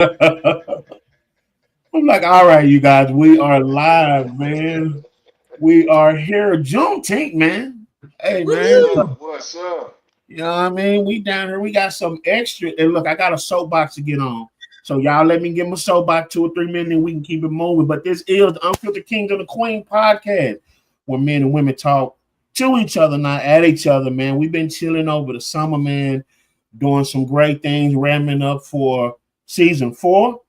I'm like, all right, you guys, we are live, man. We are here, Juneteenth, man. Hey, What's man, up? Woohoo! What's up? you know what I mean? We down here. We got some extra. And look, I got a soapbox to get on. So y'all let me get my soapbox 2 or 3 minutes, and we can keep it moving. But this is the Unfiltered Kings of the Queen podcast, where men and women talk to each other, not at each other, man. We've been chilling over the summer, man, doing some great things, ramming up for season 4.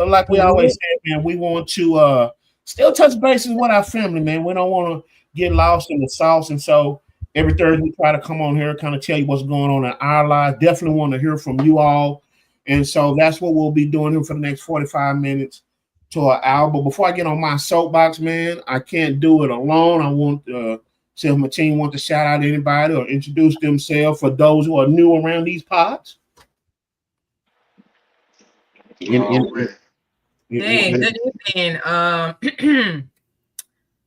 Like we always say, man, we want to still touch bases with our family, man. We don't want to get lost in the sauce. And so every Thursday we try to come on here, kind of tell you what's going on in our lives. Definitely want to hear from you all. And so that's what we'll be doing here for the next 45 minutes to an hour. But before I get on my soapbox, man, I can't do it alone. I want see if my team want to shout out anybody or introduce themselves for those who are new around these pods. In, in, Already. Hey, in, good evening.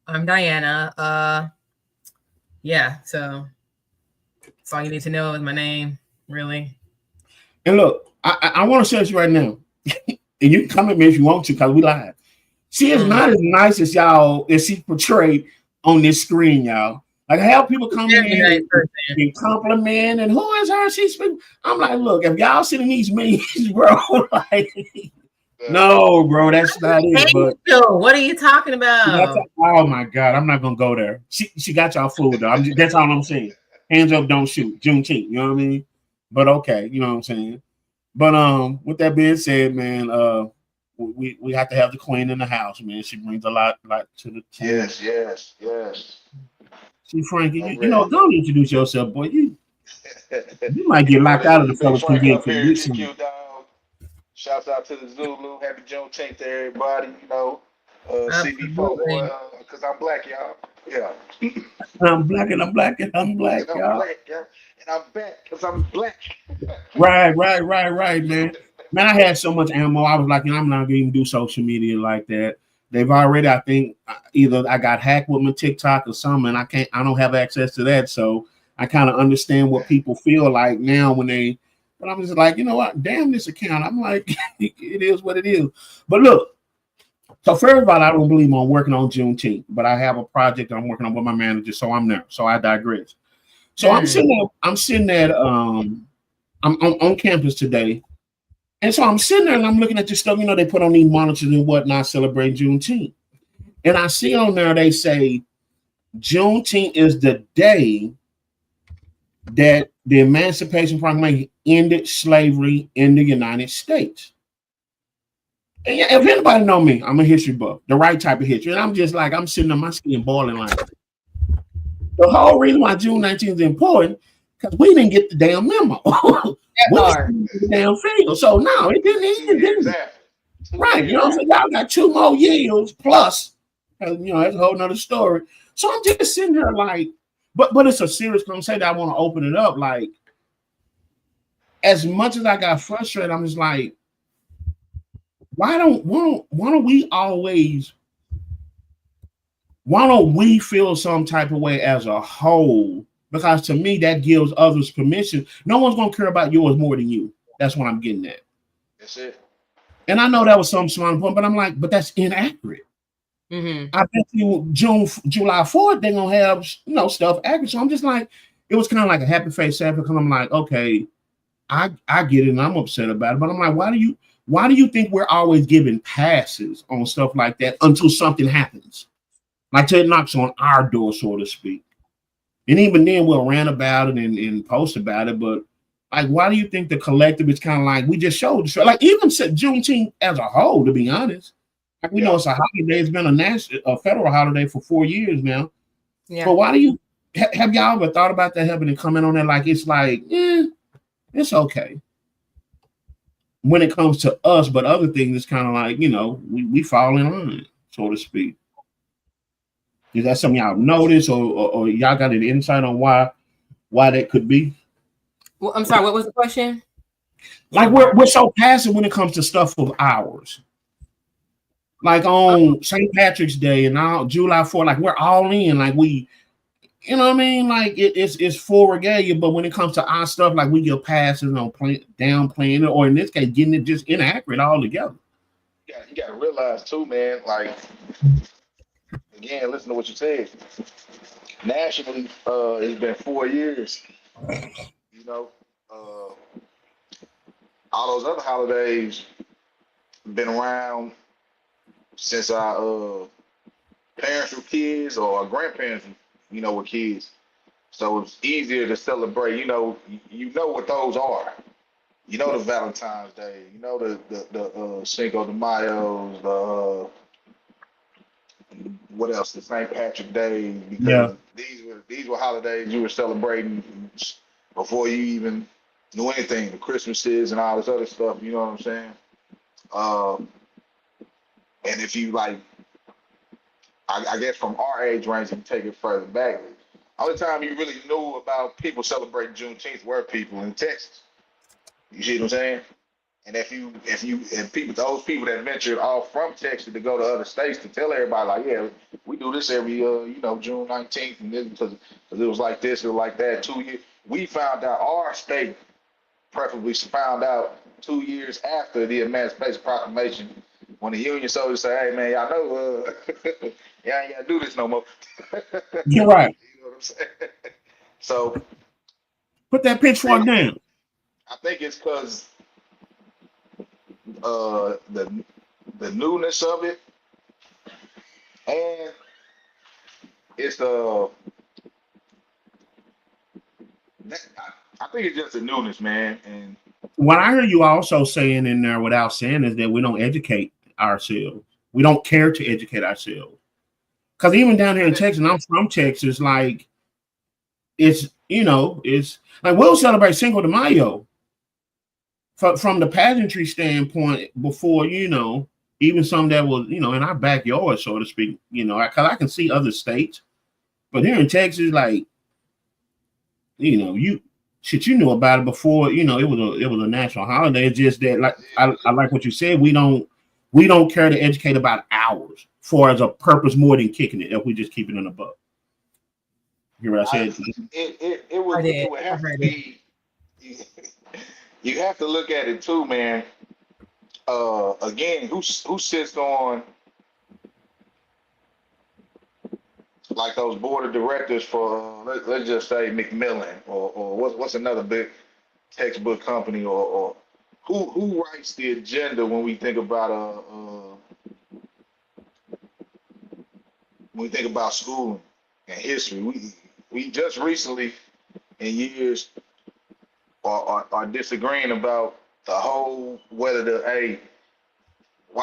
I'm Diana. Yeah, so that's all you need to know is my name, really. And look, I want to say this right now, and you can come at me if you want to, because we live. She is not as nice as y'all as she portrayed on this screen, y'all. Like I have people come in Very nice person. and compliment, and who is her? She's speaking. I'm like, look, if y'all sitting these meetings, bro, like, no, bro, that's not it. But What are you talking about? oh my god, I'm not gonna go there. She got y'all fooled though. That's all I'm saying. Hands up, don't shoot. Juneteenth, you know what I mean? But okay, you know what I'm saying. But with that being said, man, we have to have the queen in the house, man. She brings a lot to the table. Yes. See, Frankie, I'm you know, ready. don't introduce yourself, boy. You might get You know, locked out of the you know fellas Frank up convention. here, Listen, GQ dog. Shouts out to the Zulu. Happy Juneteenth to everybody. CB4 Absolutely. boy, because I'm black, y'all. Yeah. I'm black and I'm black and I'm black, And I'm y'all. black, yeah. And I'm back because I'm black. Right, man. Man, I had so much ammo. I was like, you know, I'm not gonna even do social media like that. They've already, I think, either I got hacked with my TikTok or something, and I don't have access to that. So I kind of understand what people feel like now when they, but I'm just like, you know what? Damn this account. I'm like, it is what it is. But look, so for everybody, I don't believe I'm working on Juneteenth, but I have a project I'm working on with my manager, so I'm there. So I digress. So I'm sitting at I'm on campus today. And so I'm sitting there and I'm looking at this stuff, you know, they put on these monitors and whatnot celebrating Juneteenth. And I see on there they say Juneteenth is the day that the Emancipation Proclamation ended slavery in the United States. And yeah, if anybody know me, I'm a history buff, the right type of history. And I'm just like, I'm sitting on my skin boiling like the whole reason why June 19th is important, because we didn't get the damn memo. That We part. didn't get the damn field. So no, it didn't Two end, years didn't it? after. Two Right. You know years what I'm after. saying? Y'all got 2 more years plus. You know, that's a whole nother story. So I'm just sitting there like, but it's a serious conversation. I want to open it up. Like, as much as I got frustrated, I'm just like, why don't we feel some type of way as a whole? Because to me, that gives others permission. No one's gonna care about yours more than you. That's what I'm getting at. That's it. And I know that was some strong point, but I'm like, but that's inaccurate. Mm-hmm. I bet you July 4th, they're gonna have stuff accurate. So I'm just like, it was kind of like a happy face sad because I'm like, okay, I get it and I'm upset about it. But I'm like, why do you think we're always giving passes on stuff like that until something happens? Like till it knocks on our door, so to speak. And even then we'll rant about it and post about it. But like, why do you think the collective is kind of like we just showed the show? Like even Juneteenth as a whole, to be honest. Like we know Yeah. it's a holiday. It's been a federal holiday for 4 years now. Yeah. But why do you have y'all ever thought about that having to comment on that? Like it's like, it's okay when it comes to us, but other things it's kind of like, we fall in line, so to speak. Is that something y'all notice or y'all got an insight on why that could be? Well, I'm sorry. What was the question? Like we're so passive when it comes to stuff of ours. Like on St. Patrick's Day and now July 4th, like we're all in. Like we you know what I mean? Like it's for regalia, but when it comes to our stuff, like we get passes on downplaying it, or in this case, getting it just inaccurate altogether. Yeah, you got to realize too, man. Like again, listen to what you said. Nationally, it's been 4 years. You know, uh, all those other holidays been around since our parents were kids or our grandparents, were kids. So it's easier to celebrate. You know what those are. You know the Valentine's Day. You know the Cinco de Mayo's. What else? The St. Patrick Day, Yeah. because these were holidays you were celebrating before you even knew anything. The Christmases and all this other stuff. You know what I'm saying? And if you like, I guess from our age range, and take it further back, only time you really knew about people celebrating Juneteenth were people in Texas. You see what I'm saying? And if people, those people that ventured off from Texas to go to other states to tell everybody, like, yeah, we do this every June 19th, and this because it was like this or like that. 2 years, we found out our state, preferably found out 2 years after the Emancipation Proclamation, when the Union soldiers say, hey man, y'all know y'all ain't gotta do this no more. You're right. You know what I'm saying? So Put that pitchfork down. I think it's because the newness of it, and it's I think it's just the newness, man. And What I hear you also saying in there without saying is that we don't educate ourselves. We don't care to educate ourselves. Because even down here in Texas, and I'm from Texas, like it's like we'll celebrate Cinco de Mayo from the pageantry standpoint before, even some that was, in our backyard, so to speak, because I can see other states, but here in Texas, like, you knew about it before, it was a national holiday. It's just that, like, I like what you said. We don't care to educate about ours for as a purpose more than kicking it if we just keep it in a buck. You hear what I said? It would have to be. You have to look at it too, man. Again, who sits on like those board of directors for let's just say McMillan or what's another big textbook company or who writes the agenda when we think about schooling and history. We just recently in years are disagreeing about the whole why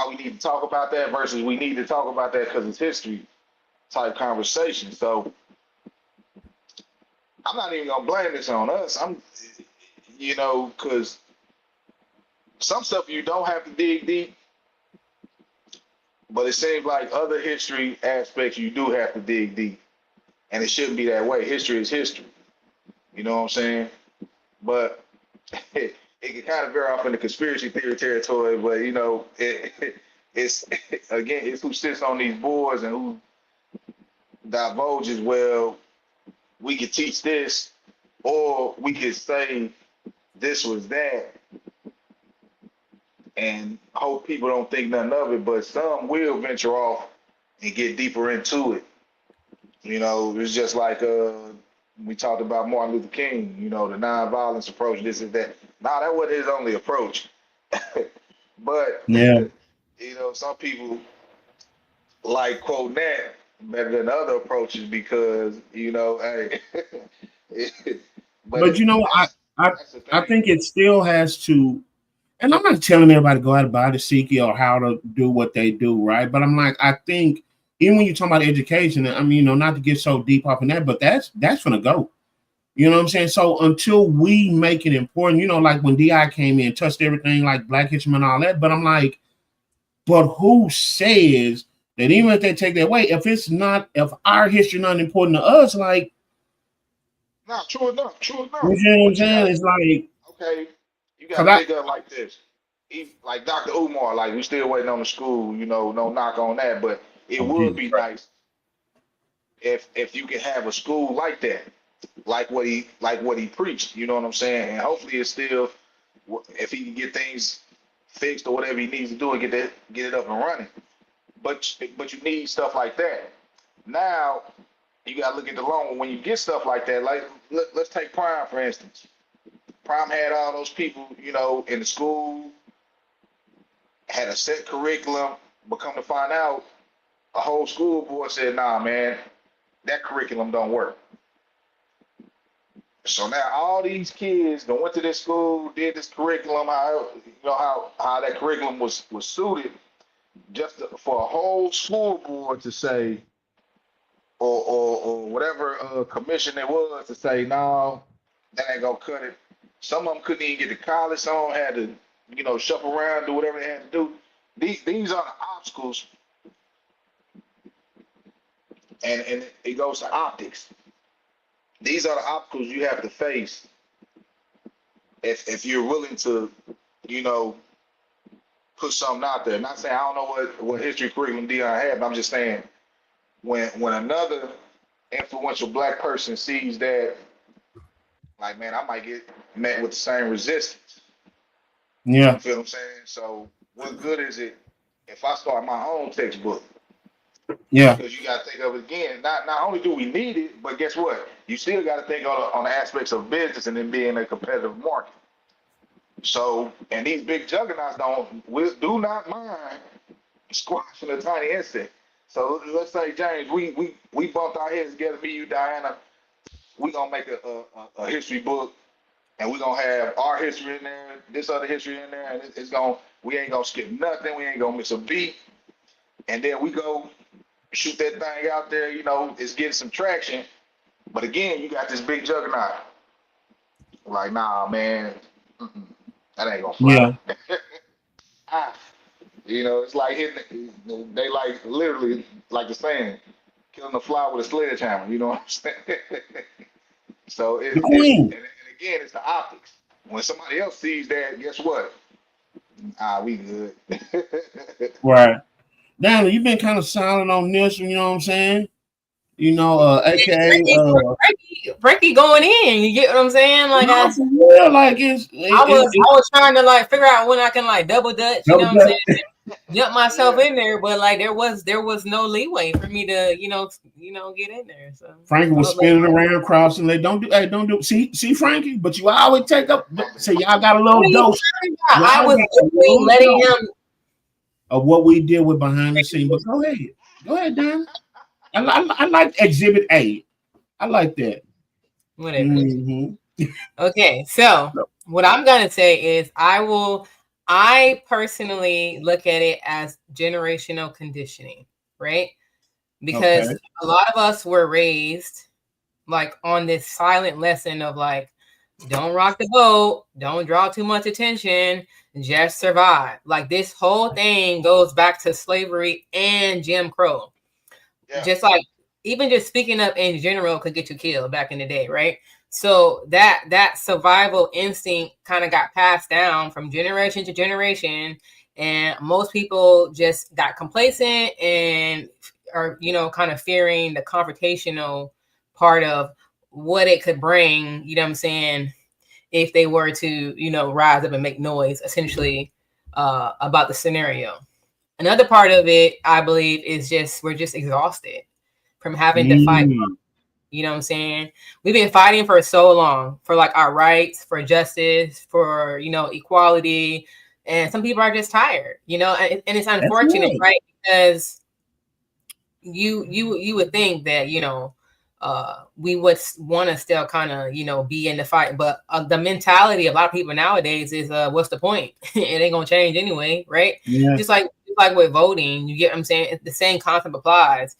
we need to talk about that versus we need to talk about that because it's history type conversation. So I'm not even gonna blame this on us. Because some stuff you don't have to dig deep, but it seems like other history aspects you do have to dig deep, and it shouldn't be that way. History is history. You know what I'm saying? But it can kind of veer off into conspiracy theory territory. But it's again, it's who sits on these boards and who divulges. Well, we could teach this, or we could say this was that, and hope people don't think nothing of it. But some will venture off and get deeper into it. It's just like we talked about Martin Luther King, the nonviolence approach, this and that. Nah, that wasn't his only approach. But yeah, some people like quoting that better than other approaches because, hey. but I think it still has to. And I'm not telling everybody to go out and buy the Seeky or how to do what they do, right? But I'm like, I think even when you talk about education, I mean, not to get so deep off in that, but that's gonna go. You know what I'm saying? So until we make it important, like when DI came in, touched everything like Black History and all that. But I'm like, but who says that even if they take that away, if our history not important to us, like, no, true enough. You know what I'm saying? It's like, okay, you got to think of it like this. Like Dr. Umar, like we still waiting on the school, no knock on that, but it would be nice if you can have a school like that, like what he preached, you know what I'm saying? And hopefully it's still, if he can get things fixed or whatever he needs to do and get it up and running. But you need stuff like that. Now you gotta look at the long when you get stuff like that. Like let's take Prime for instance. Prime had all those people, in the school, had a set curriculum, but come to find out, a whole school board said, "Nah, man, that curriculum don't work." So now all these kids that went to this school, did this curriculum, how that curriculum was suited, just for a whole school board to say, or whatever commission it was to say, no, that ain't gonna cut it. Some of them couldn't even get to college. Some of them had to, shuffle around, do whatever they had to do. These are the obstacles, and it goes to optics. These are the obstacles you have to face if you're willing to, put something out there. Not saying I don't know what history curriculum Dion had, but I'm just saying when another influential black person sees that, like, man, I might get met with the same resistance. Yeah. You feel what I'm saying? So what good is it if I start my own textbook? Yeah. Because you got to think of it again. Not only do we need it, but guess what? You still got to think on the aspects of business and then being a competitive market. So, and these big juggernauts do not mind squashing a tiny insect. So let's say, James, we bumped our heads together, me, you, Diana. We gonna make a history book, and we gonna have our history in there, this other history in there, and we ain't gonna skip nothing. We ain't gonna miss a beat. And then we go shoot that thing out there. It's getting some traction. But again, you got this big juggernaut. Like, nah, man, that ain't gonna fly. Yeah. It's like hitting. They like literally like the saying, killing a fly with a sledgehammer. You know what I'm saying? So The queen. And again, it's the optics. When somebody else sees that, guess what? We good. Right. Now you've been kind of silent on this, you know what I'm saying? AKA Frankie going in. You get what I'm saying? Like I was trying to like figure out when I can like double dutch. You know what I'm saying? Jump myself in there, but like there was no leeway for me to get in there. So Frankie was spinning around, crossing. Don't do. See Frankie, but you always take up. Say y'all got a little dose. I was letting him of what we deal with behind the scene. But go ahead, Dan. I like Exhibit A. I like that. Whatever. Mm-hmm. Okay, so what I'm gonna say is I personally look at it as generational conditioning, right? Because a lot of us were raised like on this silent lesson of like, don't rock the boat, don't draw too much attention, just survive. Like this whole thing goes back to slavery and Jim Crow. Yeah. Just like even just speaking up in general could get you killed back in the day, right? So that survival instinct kind of got passed down from generation to generation, and most people just got complacent and are kind of fearing the confrontational part of what it could bring. You know what I'm saying? If they were to rise up and make noise, essentially about the scenario. Another part of it, I believe, is we're just exhausted from having to fight. You know what I'm saying? We've been fighting for so long for like our rights, for justice, for equality, and some people are just tired. And it's unfortunate, right? Because you would think that we would want to still kind of be in the fight, but the mentality of a lot of people nowadays is what's the point? It ain't gonna change anyway, right? Yeah. Just like with voting, you get what I'm saying? The same concept applies,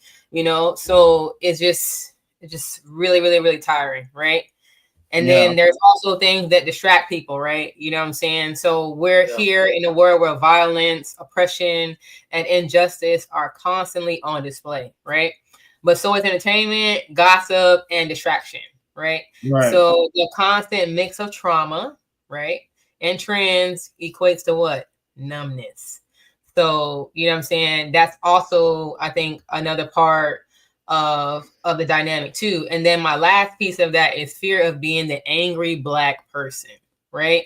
so it's just really, really, really tiring, right? And then there's also things that distract people, right? You know what I'm saying? So we're here in a world where violence, oppression, and injustice are constantly on display, right? But so is entertainment, gossip, and distraction, right? So the constant mix of trauma, right, and trends equates to what? Numbness. So, you know what I'm saying? That's also, I think, another part of the dynamic too. And then my last piece of that is fear of being the angry Black person, right?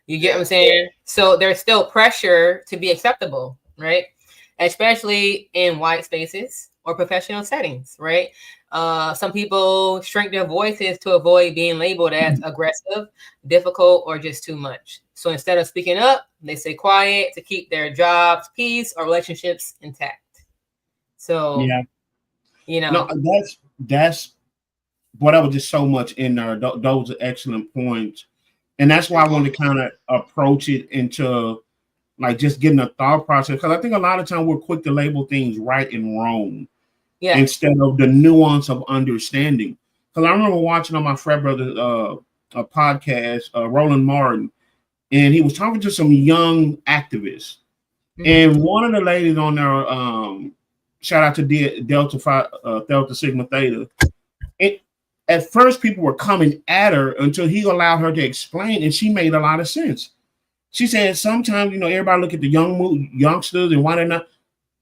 You get what I'm saying? So there's still pressure to be acceptable, right? Especially in white spaces or professional settings, right? Some people shrink their voices to avoid being labeled as aggressive, difficult, or just too much. So instead of speaking up, they stay quiet to keep their jobs, peace, or relationships intact. So, yeah, you know, no, that's whatever. Just so much in there. Those are excellent points, and that's why I want to kind of approach it into like just getting a thought process, because I think a lot of times we're quick to label things right and wrong instead of the nuance of understanding. Because I remember watching on my frat brother a podcast, Roland Martin, and he was talking to some young activists, and one of the ladies on there, shout out to Delta Sigma Theta. At first, people were coming at her until he allowed her to explain, and she made a lot of sense. She said sometimes, everybody look at the youngsters and why they're not.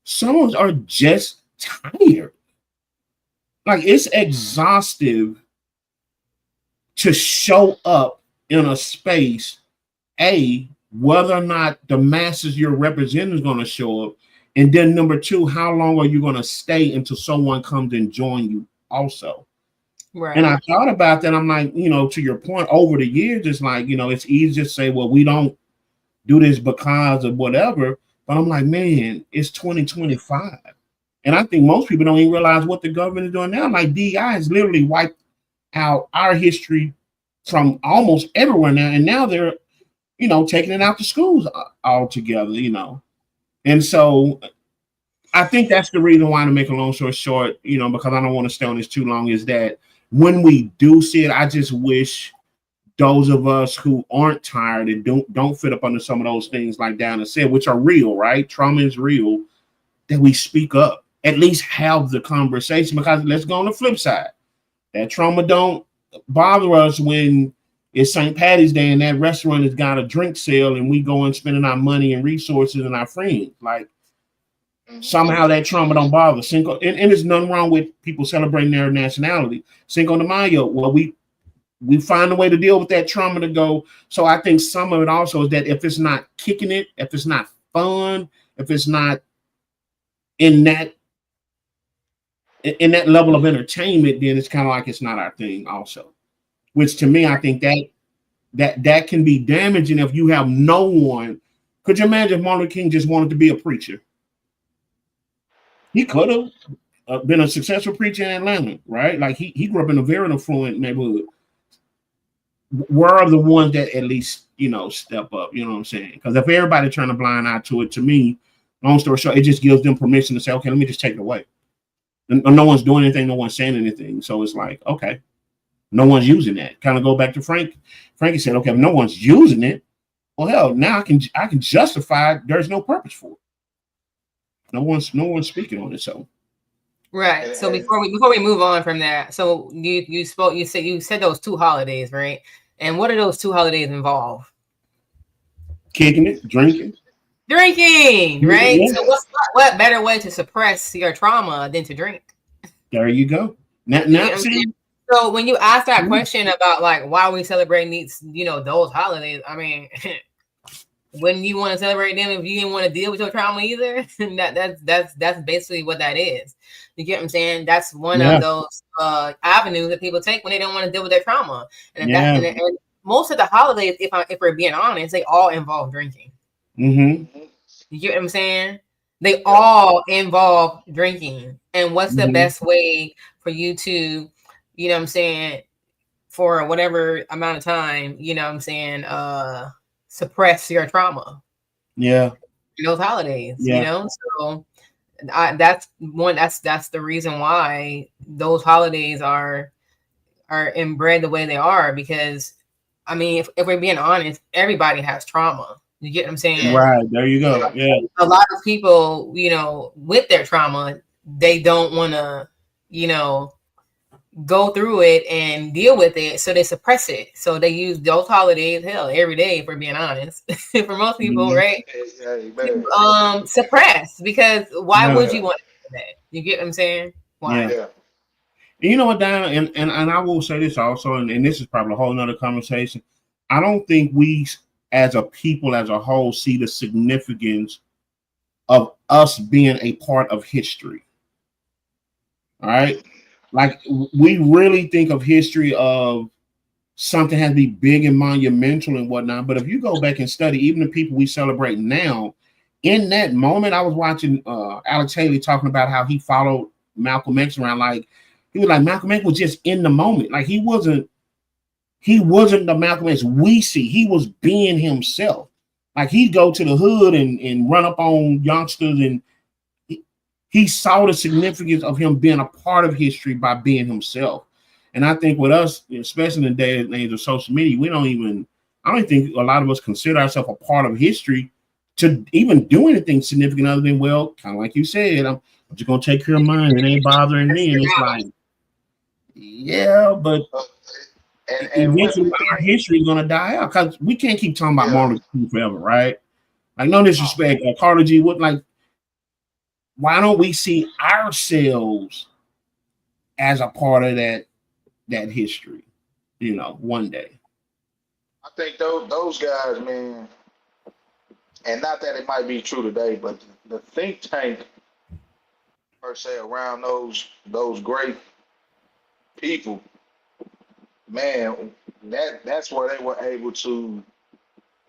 Some of us are just tired. Like, it's exhaustive to show up in a space, whether or not the masses you're representing is going to show up. And then number two, how long are you going to stay until someone comes and join you also? Right. And I thought about that. I'm like, to your point, over the years, it's like, it's easy to say, well, we don't do this because of whatever. But I'm like, man, it's 2025. And I think most people don't even realize what the government is doing now. Like, DEI has literally wiped out our history from almost everywhere now. And now they're, taking it out to schools altogether, And so I think that's the reason why, to make a long story short, because I don't want to stay on this too long, is that when we do see it, I just wish those of us who aren't tired and don't fit up under some of those things like Dana said, which are real, right? Trauma is real, that we speak up, at least have the conversation, because let's go on the flip side. That trauma don't bother us when it's St. Patty's Day and that restaurant has got a drink sale and we go and spending our money and resources and our friends. Like, somehow that trauma don't bother. And there's nothing wrong with people celebrating their nationality. Cinco de Mayo, well, we find a way to deal with that trauma to go. So I think some of it also is that if it's not kicking it, if it's not fun, if it's not in that level of entertainment, then it's kind of like it's not our thing also. Which to me, I think that can be damaging if you have no one. Could you imagine if Martin Luther King just wanted to be a preacher? He could have been a successful preacher in Atlanta, right? Like he grew up in a very affluent neighborhood. Where are the ones that at least, step up? You know what I'm saying? Because if everybody turn a blind eye to it, to me, long story short, it just gives them permission to say, okay, let me just take it away. And no one's doing anything, no one's saying anything. So it's like, okay, no one's using that. Kind of go back to Frank. Frankie said, okay, if no one's using it, well, hell, now I can justify there's no purpose for it. No one's speaking on it. So right. So before we move on from that, so you said those two holidays, right? And what do those two holidays involve? Kicking it, drinking, right? Yeah. So what better way to suppress your trauma than to drink? There you go. Now see. So when you ask that question about like why we celebrate these, those holidays, I mean, wouldn't you want to celebrate them if you didn't want to deal with your trauma either? that's basically what that is. You get what I'm saying? That's one of those avenues that people take when they don't want to deal with their trauma. And most of the holidays, if we're being honest, they all involve drinking. Mm-hmm. You get what I'm saying? They all involve drinking. And what's the best way for you to, you know what I'm saying, for whatever amount of time, you know what I'm saying, suppress your trauma? Yeah. Those holidays, So that's the reason why those holidays are inbred the way they are, because I mean, if we're being honest, everybody has trauma. You get what I'm saying? Right. There you go. Yeah. A lot of people, with their trauma, they don't want to, go through it and deal with it, so they suppress it. So they use those holidays, hell, every day, if we're being honest. For most people, right? Suppress, because why would you want to do that? You get what I'm saying? Why? Yeah. And you know what, Diana, and I will say this also, and this is probably a whole nother conversation. I don't think we as a people as a whole see the significance of us being a part of history. All right. Like we really think of history of something has to be big and monumental and whatnot. But if you go back and study, even the people we celebrate now, in that moment, I was watching Alex Haley talking about how he followed Malcolm X around. Like he was like Malcolm X was just in the moment. Like he wasn't the Malcolm X we see. He was being himself. Like he'd go to the hood and run up on youngsters, and he saw the significance of him being a part of history by being himself. And I think with us, especially in the day and age of social media, I don't think a lot of us consider ourselves a part of history to even do anything significant other than, well, kind of like you said, I'm just going to take care of mine. It ain't bothering me. And it's like, yeah, but eventually our history is going to die out because we can't keep talking about Martin Luther King forever, right? Like, no disrespect. Carter G. Wood, like, why don't we see ourselves as a part of that history, one day? I think those guys, man, and not that it might be true today, but the think tank per se around those great people, man, that's where they were able to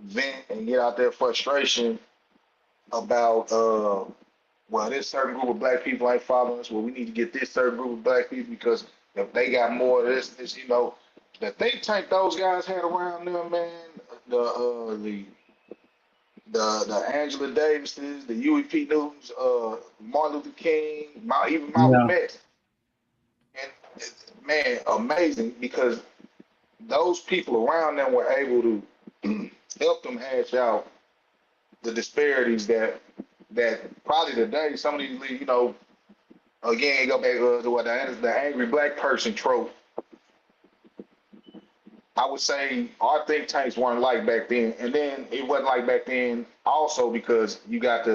vent and get out their frustration about well, this certain group of black people ain't following us. Well, we need to get this certain group of black people because if they got more of this, the think tank those guys had around them, man, the Angela Davises, the Huey P. Newtons, Martin Luther King, even Malcolm X. And man, amazing because those people around them were able to help them hash out the disparities that probably today some of these, again, go back to what the angry black person trope. I would say our think tanks weren't like back then, and then it wasn't like back then also because you got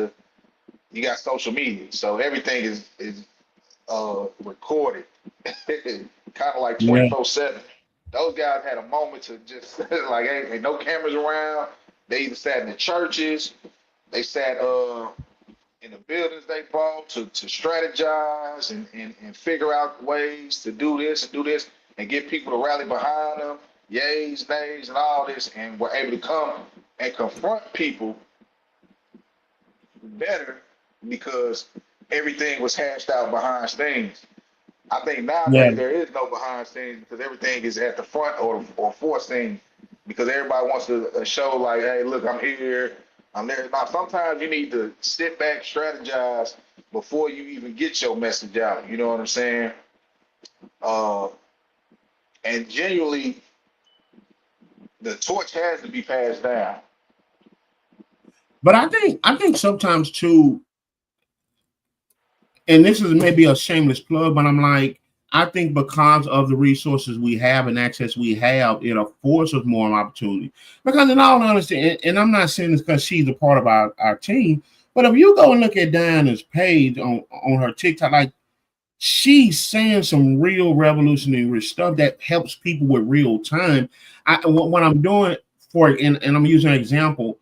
social media, so everything is recorded, kind of like 24/7. Those guys had a moment to just like, ain't no cameras around. They either sat in the churches, they sat in the buildings they bought to strategize and figure out ways to do this and get people to rally behind them, yays, nays, and all this, and were able to come and confront people better because everything was hashed out behind scenes. I think nowadays there is no behind scenes because everything is at the front or for scenes because everybody wants to show like, hey, look, I'm here, I'm there. Now, sometimes you need to sit back, strategize before you even get your message out. You know what I'm saying? And genuinely, the torch has to be passed down. But I think sometimes too, and this is maybe a shameless plug, but I'm like, I think because of the resources we have and access we have, it affords us more opportunity. Because in all honesty, and I'm not saying this because she's a part of our team, but if you go and look at Diana's page on her TikTok, like she's saying some real revolutionary stuff that helps people with real time. What I'm doing and I'm using an example,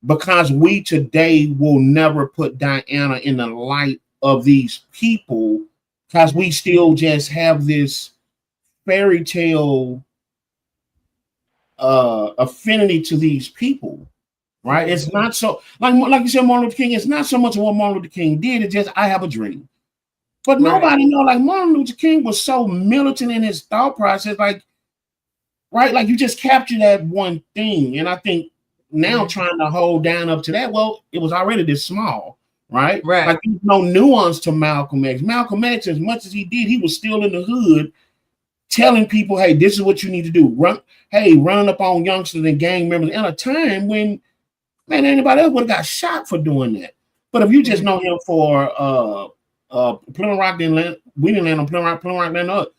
because we today will never put Diana in the light of these people because we still just have this fairy tale affinity to these people, right? It's not so like you said, Martin Luther King. It's not so much of what Martin Luther King did. It's just I have a dream, but nobody know. Like Martin Luther King was so militant in his thought process, like right, like you just capture that one thing, and I think now trying to hold down up to that, well, it was already this small. Right. Like there's no nuance to Malcolm X. Malcolm X, as much as he did, he was still in the hood telling people, hey, this is what you need to do. Running up on youngsters and gang members at a time when, man, anybody else would have got shot for doing that. But if you just know him for Plymouth Rock, we didn't land on Plymouth Rock, then up.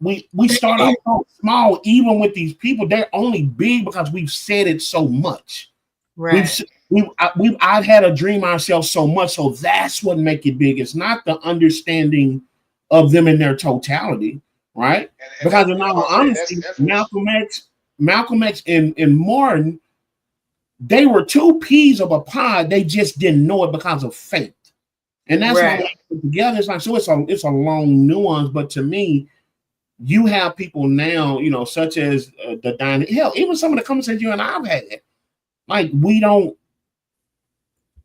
We start off so small, even with these people, they're only big because we've said it so much. Right. I've had a dream ourselves so much, so that's what make it big. It's not the understanding of them in their totality, right? And Because in all honesty, Malcolm X and Martin, they were two peas of a pod. They just didn't know it because of fate. And that's Right. what we put together. It's like, so it's a long nuance, but to me, you have people now, you know, such as the dining, hell, even some of the conversations you and I've had, like we don't,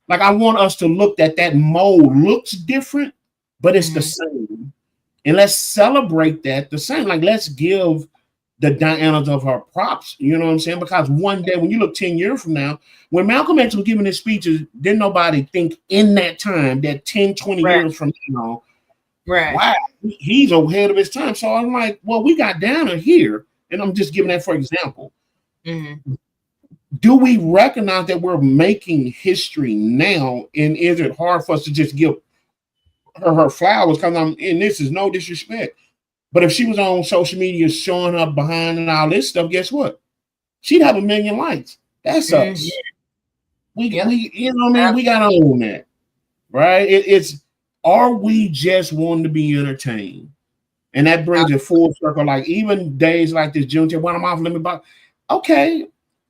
like I want us to look at that mold looks different, but it's the same. And let's celebrate that the same. Like let's give the Dianas of her props, you know what I'm saying? Because one day when you look 10 years from now, when Malcolm X was giving his speeches, didn't nobody think in that time that 10, 20 years from now, wow, he's ahead of his time. So I'm like, well, we got Diana here, and I'm just giving that for example. Do we recognize that we're making history now? And is it hard for us to just give her flowers? Because and this is no disrespect. But if she was on social media showing up behind and all this stuff, guess what? She'd have 1 million likes. That's us. We you know what I mean? We gotta own that, right? It's are we just wanting to be entertained? And that brings it full circle. Like even days like this, Juneteenth, when I'm off, let me buy. Okay,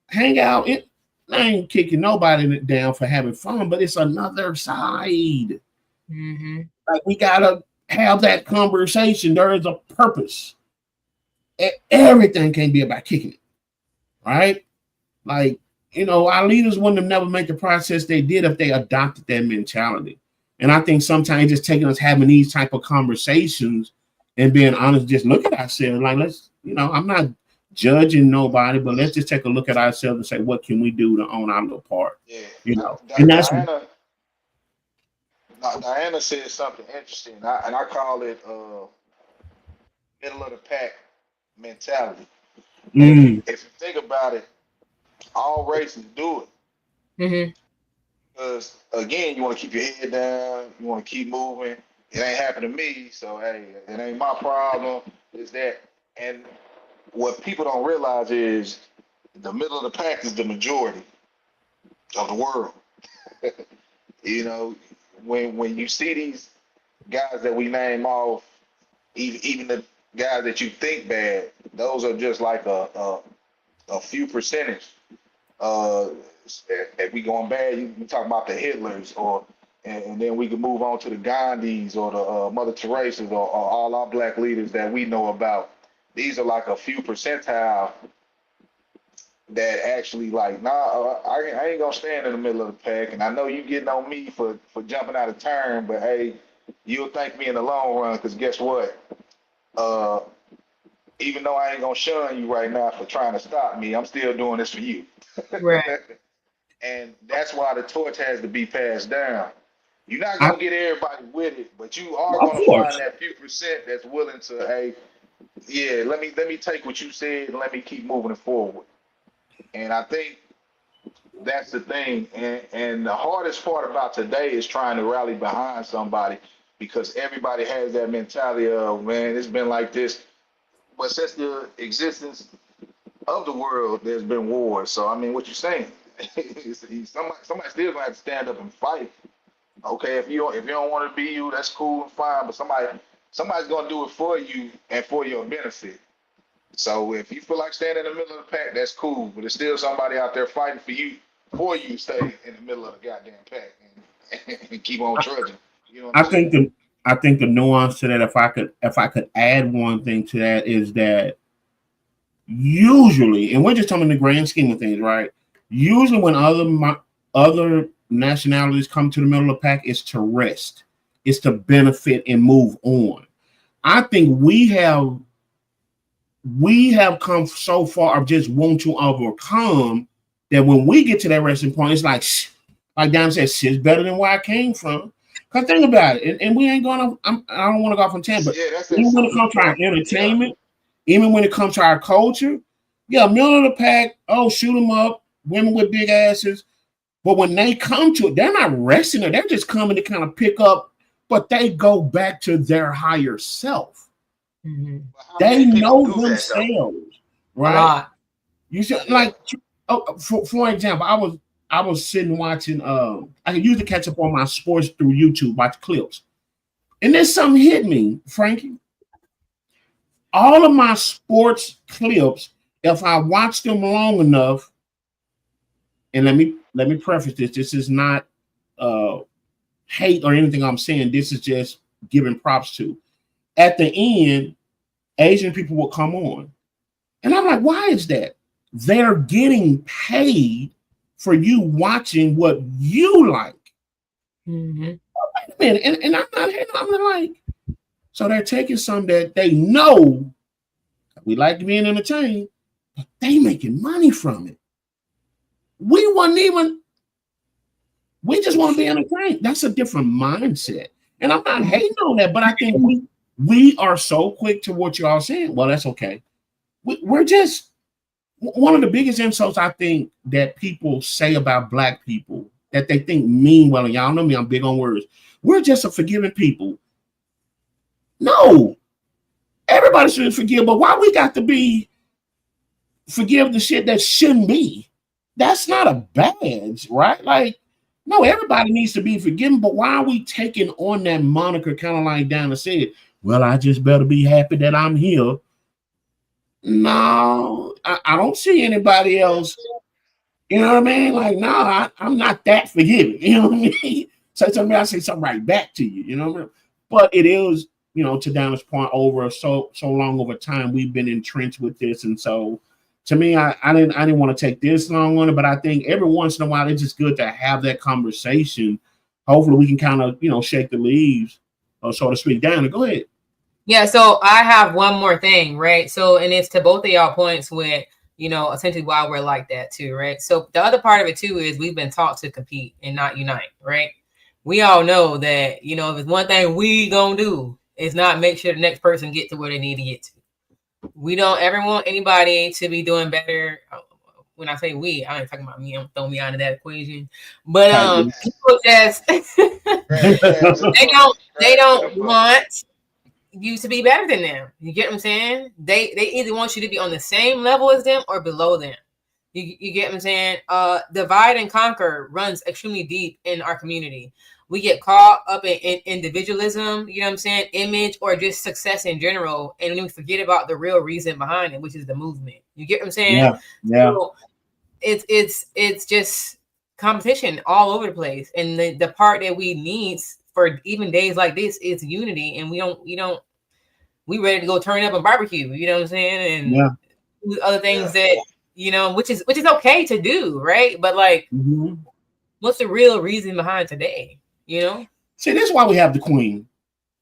hang out. I ain't kicking nobody down for having fun, but it's another side. Like we gotta have that conversation. There is a purpose. Everything can't be about kicking it, right? Like, you know, our leaders wouldn't have never made the process they did if they adopted that mentality. And I think sometimes just taking us having these type of conversations and being honest, just look at ourselves. Like, let's, you know, I'm not judging nobody, but let's just take a look at ourselves and say, what can we do to own our little part? Yeah. You know, and that's Diana said something interesting, and I call it middle of the pack mentality. If you think about it, all races do it. Because again, you want to keep your head down, you want to keep moving. It ain't happened to me, so hey, it ain't my problem. It's that, and what people don't realize is the middle of the pack is the majority of the world. You know, when you see these guys that we name off, even the guys that you think bad, those are just like a few percentage. If we going bad, you talk about the Hitlers, and then we can move on to the Gandhis or the Mother Teresa's or all our black leaders that we know about. These are like a few percentile that actually like, I ain't gonna stand in the middle of the pack. And I know you getting on me for jumping out of turn, but hey, you'll thank me in the long run, because guess what? Even though I ain't gonna shun you right now for trying to stop me, I'm still doing this for you. Right. And that's why the torch has to be passed down. You're not gonna get everybody with it, but you are gonna find that few percent that's willing to, hey, yeah, let me take what you said and let me keep moving it forward. And I think that's the thing. And the hardest part about today is trying to rally behind somebody, because everybody has that mentality of, man, it's been like this. But since the existence of the world, there's been wars. So I mean, what you're saying, somebody still gonna have to stand up and fight. Okay, if you don't want to be you, that's cool and fine. But somebody's gonna do it for you and for your benefit. So if you feel like standing in the middle of the pack, that's cool. But there's still somebody out there fighting for you to stay in the middle of the goddamn pack and keep on trudging. You know what I'm saying? I think the nuance to that, if I could add one thing to that, is that usually, and we're just talking in the grand scheme of things, right? Usually when other nationalities come to the middle of the pack, it's to rest, it's to benefit and move on. I think we have come so far of just want to overcome that when we get to that resting point, it's like Dan said, shit's better than where I came from. Because think about it, and we ain't going to, I don't want to go off on tangent, but even when it comes to our entertainment, even when it comes to our culture, middle of the pack, shoot them up, women with big asses. But when they come to it, they're not resting it. They're just coming to kind of pick up, but they go back to their higher self. They know themselves, right? You should, like, for example, I was sitting watching. I could usually catch up on my sports through YouTube, watch clips. And then something hit me, Frankie. All of my sports clips, if I watch them long enough, and let me preface this. This is not hate or anything I'm saying. This is just giving props to. At the end, Asian people will come on. And I'm like, why is that? They're getting paid for you watching what you like. Mm-hmm. Wait a minute. And I'm not hating. I'm like, so they're taking some that they know we like being entertained, but they making money from it. We just want to be entertained. That's a different mindset. And I'm not hating on that, but I think we are so quick to what y'all saying. Well, that's okay. We're just one of the biggest insults I think that people say about Black people that they think mean well, and y'all know me, I'm big on words. We're just a forgiving people. No, everybody should forgive, but why we got to be forgive the shit that shouldn't be? That's not a badge, right? Like, no, everybody needs to be forgiven, but why are we taking on that moniker kind of like Dana said, well, I just better be happy that I'm here. No, I don't see anybody else. You know what I mean? Like, no, I'm not that forgiving. You know what I mean? Say something, I say something right back to you. You know what I mean? But it is, you know, to Dana's point, over so long over time, we've been entrenched with this, and so to me, I didn't want to take this long on it, but I think every once in a while it's just good to have that conversation. Hopefully, we can kind of, you know, shake the leaves, so to speak. Dana, go ahead. Yeah, so I have one more thing, right? So, and it's to both of y'all points with, you know, essentially why we're like that too, right? So the other part of it too is we've been taught to compete and not unite, right? We all know that, you know, if it's one thing we gonna do is not make sure the next person get to where they need to get to. We don't ever want anybody to be doing better. When I say we, I ain't talking about me. I'm throwing me out of that equation. But people just they don't want you to be better than them. You get what I'm saying? They either want you to be on the same level as them or below them. You get what I'm saying? Divide and conquer runs extremely deep in our community. We get caught up in individualism, you know what I'm saying, image, or just success in general, and then we forget about the real reason behind it, which is the movement. You get what I'm saying? Yeah. So it's just competition all over the place, and the part that we need for even days like this is unity, and we ready to go turn up and barbecue. You know what I'm saying? And do other things that, you know, which is okay to do, right? But like, what's the real reason behind today? You know, see, this is why we have the queen.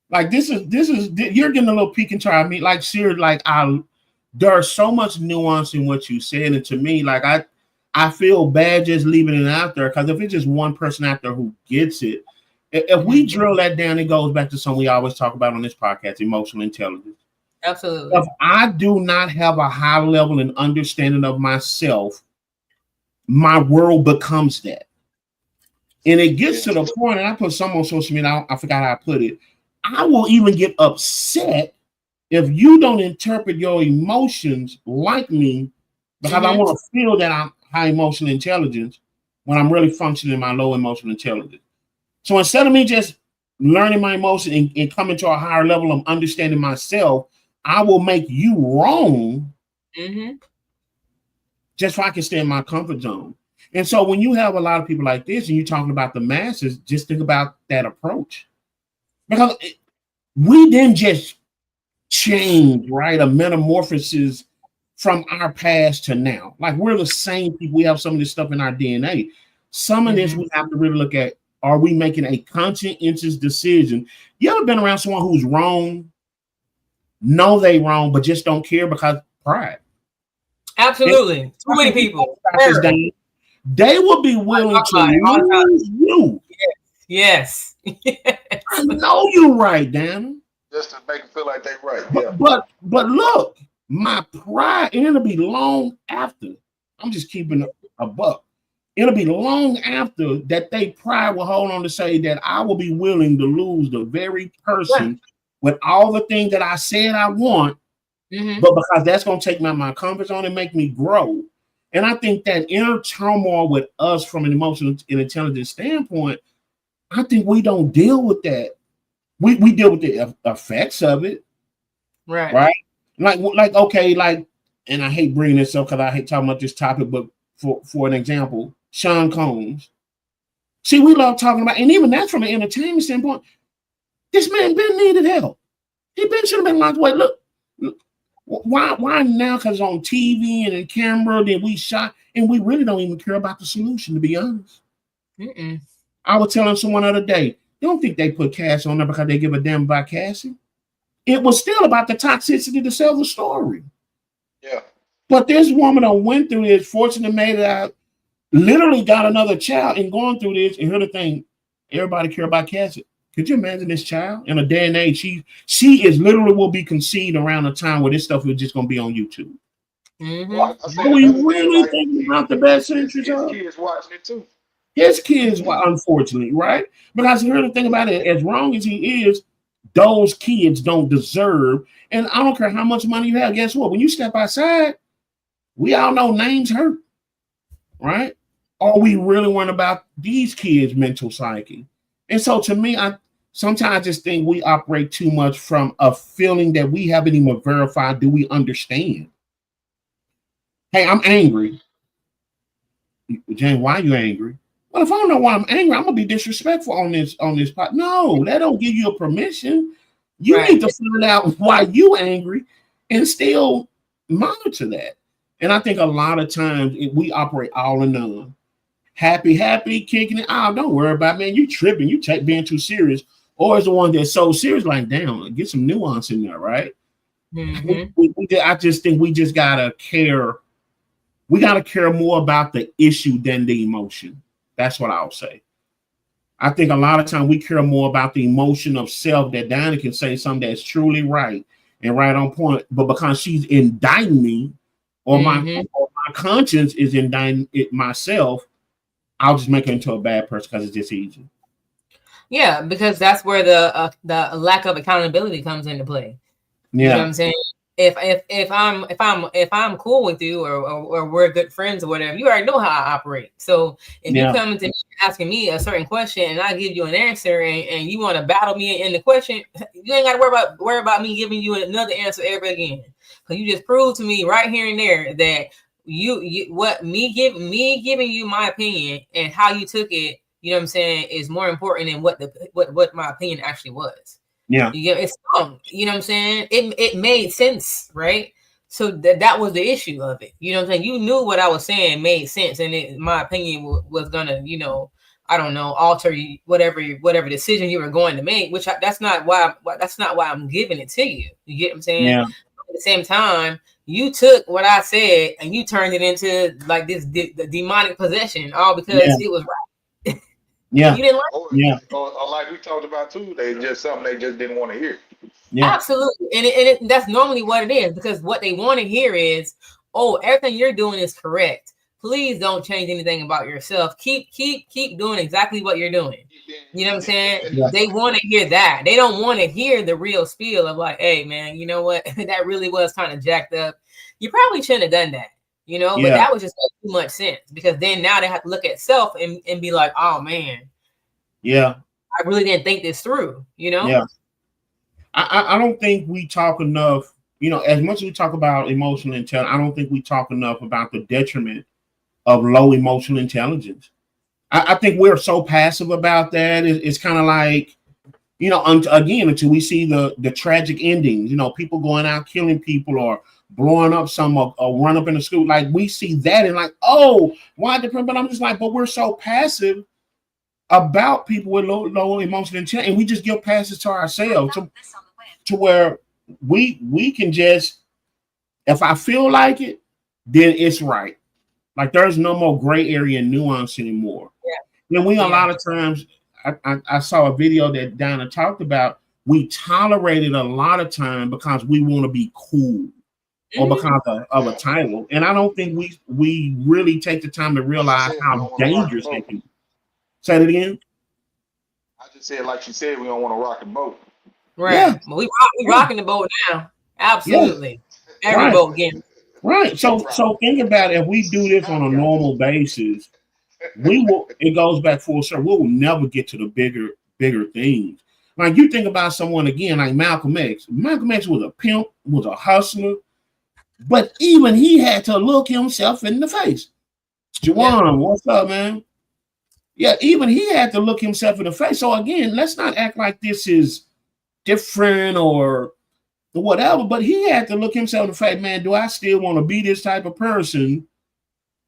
Like, this is you're getting a little peek into our meat. Like, seriously, like there's so much nuance in what you said, and to me, like I feel bad just leaving it out there, because if it's just one person out there who gets it, if we drill that down, it goes back to something we always talk about on this podcast: emotional intelligence. Absolutely. If I do not have a high level and understanding of myself, my world becomes that. And it gets to the point, and I put some on social media, I forgot how I put it. I will even get upset if you don't interpret your emotions like me, because I want to feel that I'm high emotional intelligence when I'm really functioning my low emotional intelligence. So instead of me just learning my emotion and coming to a higher level of understanding myself, I will make you wrong just so I can stay in my comfort zone. And so when you have a lot of people like this and you're talking about the masses, just think about that approach. Because we didn't just change, right? A metamorphosis from our past to now. Like, we're the same people. We have some of this stuff in our DNA. Some of this we have to really look at. Are we making a conscientious decision? You ever been around someone who's wrong, know they wrong, but just don't care because pride? Absolutely. Too many people. They will be willing to lose you. Yes. I know you're right, Dan. Just to make them feel like they're right. Yeah. But look, my pride, and it'll be long after. I'm just keeping a buck. It'll be long after that they pride will hold on to say that I will be willing to lose the very person with all the things that I said I want, but because that's going to take me out of my comfort zone and make me grow. And I think that inner turmoil with us from an emotional and intelligence standpoint, I think we don't deal with that we deal with the effects of it, right? Like okay, like, and I hate bringing this up because I hate talking about this topic, but for an example, Sean Combs. See, we love talking about, and even that's from an entertainment standpoint. This man been needed help. He been should have been locked away. Look, why now? Because on TV and in camera, then we shot, and we really don't even care about the solution, to be honest. I was telling someone the other day, you don't think they put Cassie on there because they give a damn about Cassie? It was still about the toxicity to sell the story. Yeah. But this woman that went through this, fortunately made it out, literally got another child and going through this. And here's the thing, everybody care about Cassie. Could you imagine this child in a day and age? She is literally will be conceived around the time where this stuff is just going to be on YouTube. Well, Are we really thinking about the best interest of his kids watching it too? His kids, unfortunately, right? Because here's the thing about it, as wrong as he is, those kids don't deserve, and I don't care how much money you have, guess what? When you step outside, we all know names hurt, right? Are we really worrying about these kids' mental psyche? And so to me, I sometimes just think we operate too much from a feeling that we haven't even verified. Do we understand? Hey, I'm angry. Jane, why are you angry? Well, if I don't know why I'm angry, I'm gonna be disrespectful on this part. No, that don't give you a permission. You need to find out why you angry and still monitor that. And I think a lot of times we operate all in none. Happy, kicking it. Oh, don't worry about it, man. You tripping, you being too serious. Or is the one that's so serious, like, damn, get some nuance in there, right? I just think we just gotta care. We gotta care more about the issue than the emotion. That's what I'll say. I think a lot of time we care more about the emotion of self, that Diana can say something that's truly right and right on point, but because she's indicting me, or my conscience is indicting it myself, I'll just make her into a bad person because it's just easy. Yeah, because that's where the lack of accountability comes into play. Yeah, you know what I'm saying. If I'm cool with you, or we're good friends or whatever, you already know how I operate. So if you come to me asking me a certain question and I give you an answer, and you want to battle me in the question, you ain't got to worry about me giving you another answer ever again. Because you just proved to me right here and there that me giving you my opinion and how you took it, you know what I'm saying, is more important than what my opinion actually was. Yeah, it's strong. You know what I'm saying? It made sense, right? So that was the issue of it. You know what I'm saying? You knew what I was saying made sense, and my opinion was gonna, I don't know, alter whatever decision you were going to make. Which that's not why I'm giving it to you. You get what I'm saying? Yeah. At the same time, you took what I said and you turned it into like this the demonic possession, all because it was right. Yeah. You didn't like it. Or like we talked about too, they just didn't want to hear. Yeah. Absolutely. And that's normally what it is, because what they want to hear is, oh, everything you're doing is correct. Please don't change anything about yourself. Keep doing exactly what you're doing. You know what I'm saying? Yeah. They want to hear that. They don't want to hear the real spiel of like, hey man, you know what? That really was kind of jacked up. You probably shouldn't have done that. But that was just too much sense, because then now they have to look at self and be like, oh man, I really didn't think this through, Yeah. I don't think we talk enough, as much as we talk about emotional intelligence, I don't think we talk enough about the detriment of low emotional intelligence. I think we're so passive about that. It's kind of like, again, until we see the tragic endings, people going out killing people or blowing up some or run up in the school. Like we see that and like, oh, why different? But I'm just like, but we're so passive about people with low emotional intelligence, and we just give passes to ourselves to where we can just, if I feel like it, then it's right. Like there's no more gray area and nuance anymore. Yeah. And a lot of times, I saw a video that Donna talked about, we tolerate it a lot of time because we want to be cool or because of a title. And I don't think we really take the time to realize how dangerous it can be. Say it again. I just said, like she said, we don't want to rock the boat. Right. Yeah. Well, we rocking the boat now. Absolutely. Yeah. Every boat again. Right. So think about it. If we do this on a normal basis, it goes back full circle. We will never get to the bigger things. Like you think about someone again, like Malcolm X. Malcolm X was a pimp, was a hustler, but even he had to look himself in the face. Juwan, what's up, man? Yeah, even he had to look himself in the face. So again, let's not act like this is different or whatever, but he had to look himself in the face, man, do I still want to be this type of person?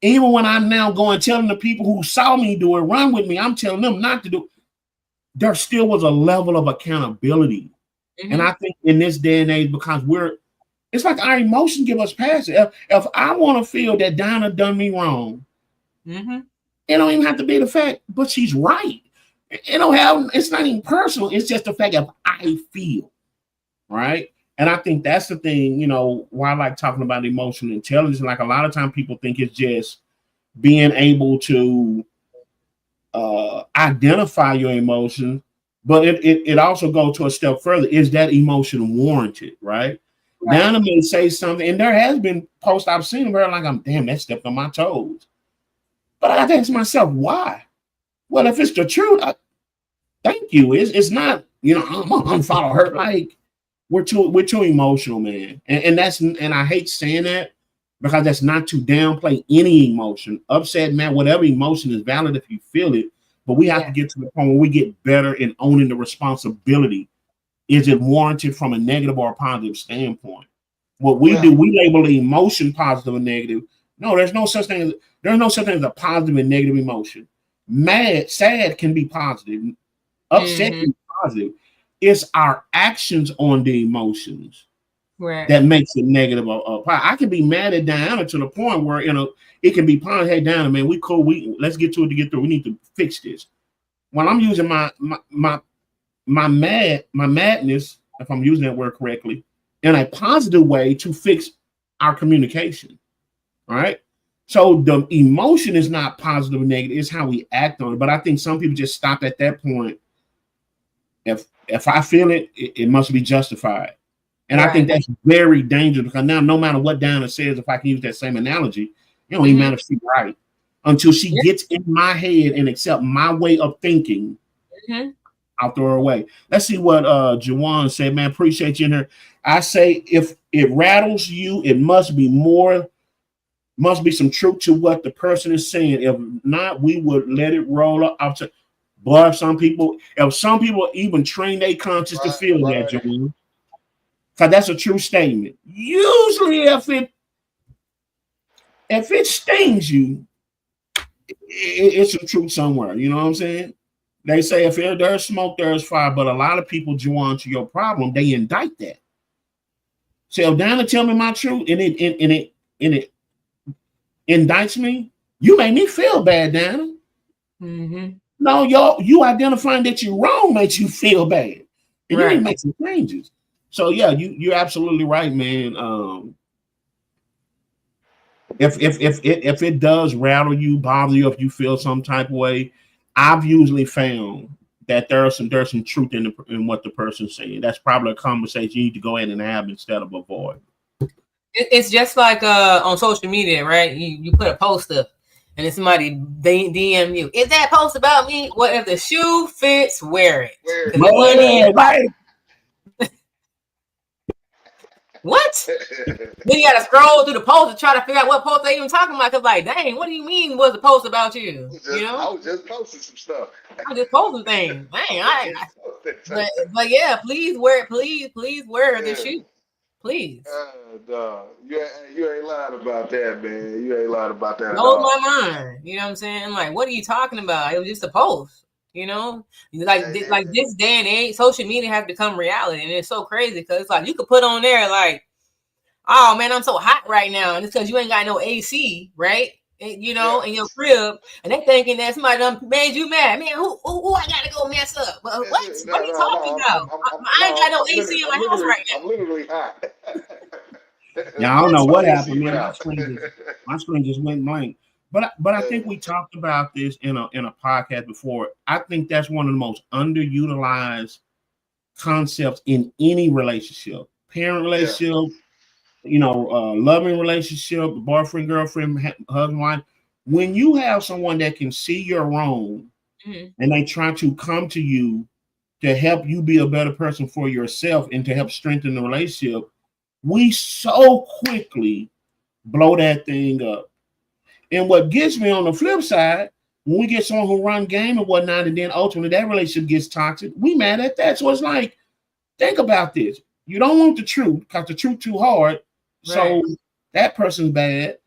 Even when I'm now going telling the people who saw me do it, run with me, I'm telling them not to do it. There still was a level of accountability. Mm-hmm. And I think in this day and age, because it's like our emotions give us past it. If I want to feel that Donna done me wrong, mm-hmm. It don't even have to be the fact, but she's right. It's not even personal. It's just the fact of I feel, right? And I think that's the thing, why I like talking about emotional intelligence. Like a lot of times people think it's just being able to identify your emotions, but it also goes to a step further. Is that emotion warranted, right? Now I may say something, and there has been posts I've seen where like, damn, that stepped on my toes. But I got to ask myself, why? Well, if it's the truth, thank you. It's not, I'm gonna unfollow her. Like we're too emotional, man. And I hate saying that because that's not to downplay any emotion. Upset, man, whatever emotion is valid if you feel it. But we have to get to the point where we get better in owning the responsibility. Is it warranted from a negative or a positive standpoint? What we do, we label the emotion positive or negative. No, there's no such thing as a positive and negative emotion. Sad can be positive. Upset can be positive. It's our actions on the emotions that makes it negative. I can be mad at Diana to the point where it can be positive. Hey, Diana, man, we cool. Let's get to it to get through. We need to fix this. When I'm using my madness, if I'm using that word correctly, in a positive way to fix our communication. All right. So the emotion is not positive or negative, it's how we act on it. But I think some people just stop at that point. If I feel it, it must be justified. And I think that's very dangerous because now no matter what Dana says, if I can use that same analogy, it don't even matter if she's right. Until she gets in my head and accept my way of thinking, I'll throw her away. Let's see what Juwan said, man. Appreciate you in here. I say if it rattles you, it must be some truth to what the person is saying. If not, we would let it roll up. But if some people even train their conscience to feel that, Juwan, because that's a true statement. Usually, if it stings you, it's a truth somewhere. You know what I'm saying? They say if there's smoke, there's fire. But a lot of people, Juwan, to your problem, they indict that. So if Donna tell me my truth and it indicts me, you make me feel bad, Dana. Mm-hmm. No, you identifying that you're wrong makes you feel bad, and you need to make some changes. So yeah, you're absolutely right, man. If it does rattle you, bother you, if you feel some type of way, I've usually found that there's some truth in what the person's saying. That's probably a conversation you need to go ahead and have instead of avoid. It's just like on social media, right? You put a post up and then somebody DM you. Is that post about me? Well, if the shoe fits, wear it. Right. What? Then you gotta scroll through the post to try to figure out what post they even talking about. Cause like, dang, what do you mean was the post about you? I was just posting some stuff. I was just posting things. Dang, but yeah, please wear the shoe. Please. You ain't lying about that, man. You ain't lying about that. Blows my mind. You know what I'm saying? Like, what are you talking about? It was just a post. Like this day and age, social media has become reality, and it's so crazy because it's like you could put on there like, oh man, I'm so hot right now, and it's because you ain't got no AC, right? And, in your crib, and they thinking that somebody done made you mad. Man, who I gotta go mess up? What? What are you talking about? I ain't got no AC in my house right now. I'm literally hot. Yeah, I don't know what happened, man. My screen just went blank. But I think we talked about this in a podcast before. I think that's one of the most underutilized concepts in any relationship, parent relationship, loving relationship, boyfriend, girlfriend, husband, wife. When you have someone that can see you're wrong and they try to come to you to help you be a better person for yourself and to help strengthen the relationship, we so quickly blow that thing up. And what gets me on the flip side, when we get someone who run game and whatnot, and then ultimately that relationship gets toxic, we mad at that. So it's like, think about this. You don't want the truth because the truth too hard. Right. So that person's bad.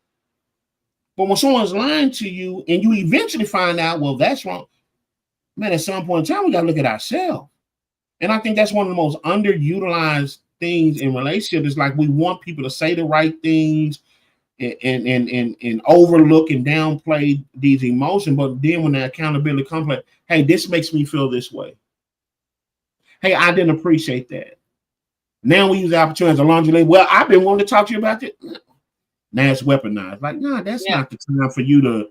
But when someone's lying to you and you eventually find out, well, that's wrong, man, at some point in time, we got to look at ourselves. And I think that's one of the most underutilized things in relationships. Is like we want people to say the right things and overlook and downplay these emotions. But then when the accountability comes, like, hey, this makes me feel this way. Hey, I didn't appreciate that. Now we use the opportunity as a laundry lady. Well, I've been wanting to talk to you about it. Now it's weaponized. Like, no, that's not the time for you to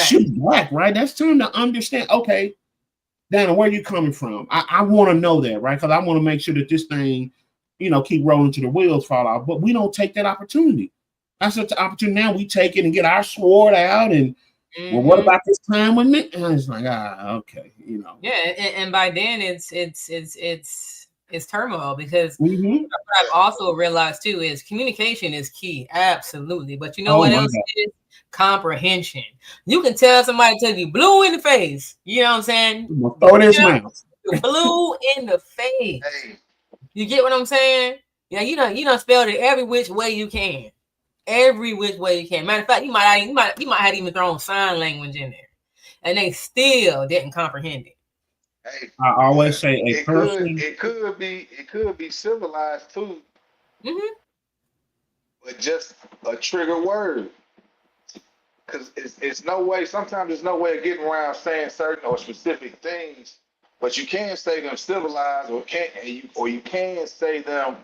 shoot back, right? That's time to understand, okay, Dana, where are you coming from? I want to know that, right? Because I want to make sure that this thing, keep rolling till the wheels fall off. But we don't take that opportunity. That's the opportunity. Now we take it and get our sword out and, well, what about this time with me? And it's like, okay, Yeah, and by then it's turmoil because what I've also realized too is communication is key, absolutely. But you know what else is? Comprehension. You can tell somebody till you blue in the face. You know what I'm saying? Throw this mouth. Blue in the face. Hey. You get what I'm saying? Yeah, you done spelled it every which way you can. Every which way you can. Matter of fact, you might have even thrown sign language in there, and they still didn't comprehend it. Hey, I always say it could be civilized too, but just a trigger word. Because it's no way. Sometimes there's no way of getting around saying certain or specific things, but you can say them civilized, or you can say them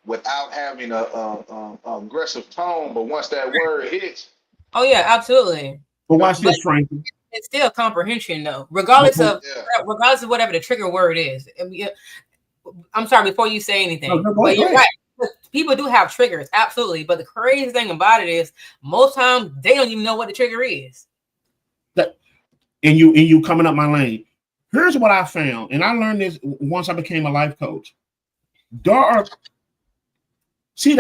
without having a aggressive tone. But once that word hits, oh yeah, absolutely. But watch this, Frankie. It's still comprehension, though, regardless of whatever the trigger word is. I'm sorry, before you say anything, but you're right. People do have triggers, absolutely. But the crazy thing about it is, most times they don't even know what the trigger is. And you coming up my lane. Here's what I found, and I learned this once I became a life coach. To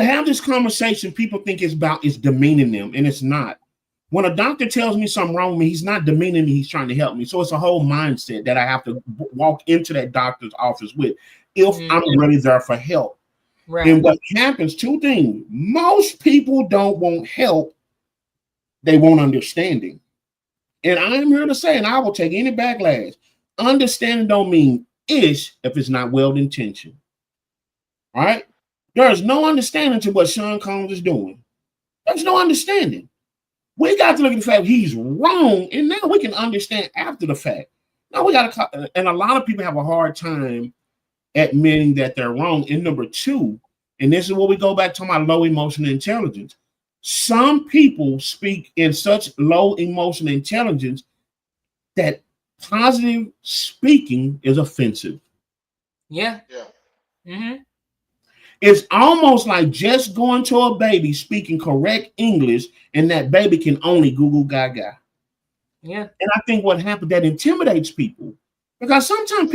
have this conversation, people think it's demeaning them, and it's not. When a doctor tells me something wrong with me, he's not demeaning me, he's trying to help me. So it's a whole mindset that I have to walk into that doctor's office with if I'm really there for help. Right. And what happens, two things. Most people don't want help. They want understanding. And I'm here to say, and I will take any backlash, understanding don't mean ish if it's not well-intentioned. All right? There is no understanding to what Sean Combs is doing. There's no understanding. We got to look at the fact he's wrong, and now we can understand after the fact. Now we got to, and a lot of people have a hard time admitting that they're wrong. And number two, and this is where we go back to my low emotional intelligence. Some people speak in such low emotional intelligence that positive speaking is offensive. Yeah. It's almost like just going to a baby speaking correct English, and that baby can only Google Gaga. Yeah. And I think what happened, that intimidates people, because sometimes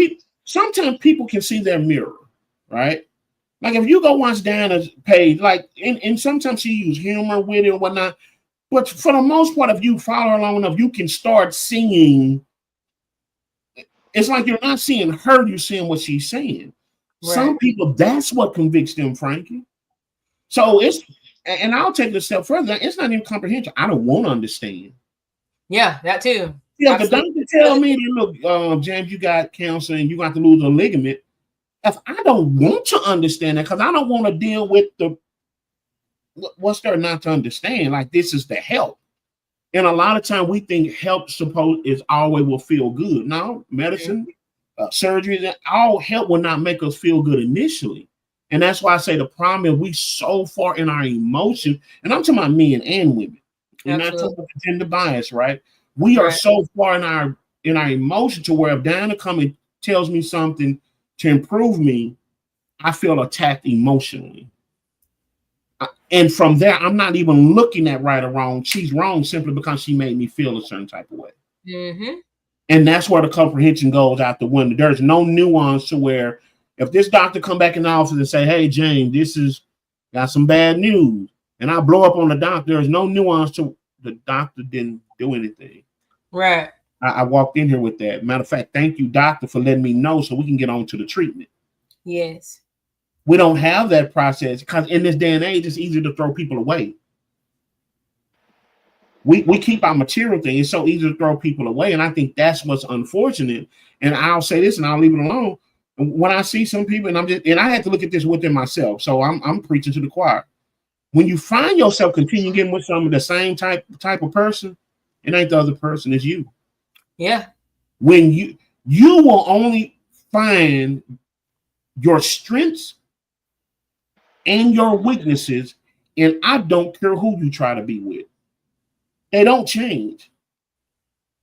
people can see their mirror, right? Like if you go watch Diana's page, like, and sometimes she use humor with it or whatnot, but for the most part, if you follow her long enough, you can start seeing. It's like you're not seeing her, you're seeing what she's saying. Right. Some people, that's what convicts them, Frankie. So and I'll take it a step further. It's not even comprehension. I don't want to understand. Yeah, that too. Yeah, the doctor tell me, look, James, you got cancer and you got to lose a ligament. If I don't want to understand that, because I don't want to deal with what's there not to understand, like this is the help. And a lot of time we think help is always will feel good. No, medicine, surgery, all help will not make us feel good initially. And that's why I say the problem is we so far in our emotion, and I'm talking about men and women. We're not talking about gender bias, right? We are so far in our emotion to where if Diana comes and tells me something to improve me, I feel attacked emotionally. And from there, I'm not even looking at right or wrong. She's wrong simply because she made me feel a certain type of way. And that's where the comprehension goes out the window. There's no nuance to where if this doctor come back in the office and say, hey, James, this is got some bad news, and I blow up on the doctor, there's no nuance to the doctor didn't do anything. Right. I walked in here with that. Matter of fact, thank you, doctor, for letting me know so we can get on to the treatment. Yes. We don't have that process because in this day and age, it's easy to throw people away. We keep our material thing. It's so easy to throw people away. And I think that's what's unfortunate. And I'll say this and I'll leave it alone. When I see some people, and I had to look at this within myself. So I'm preaching to the choir. When you find yourself continue getting with some of the same type of person, it ain't the other person, it's you. Yeah. When you will only find your strengths and your weaknesses, and I don't care who you try to be with. They don't change.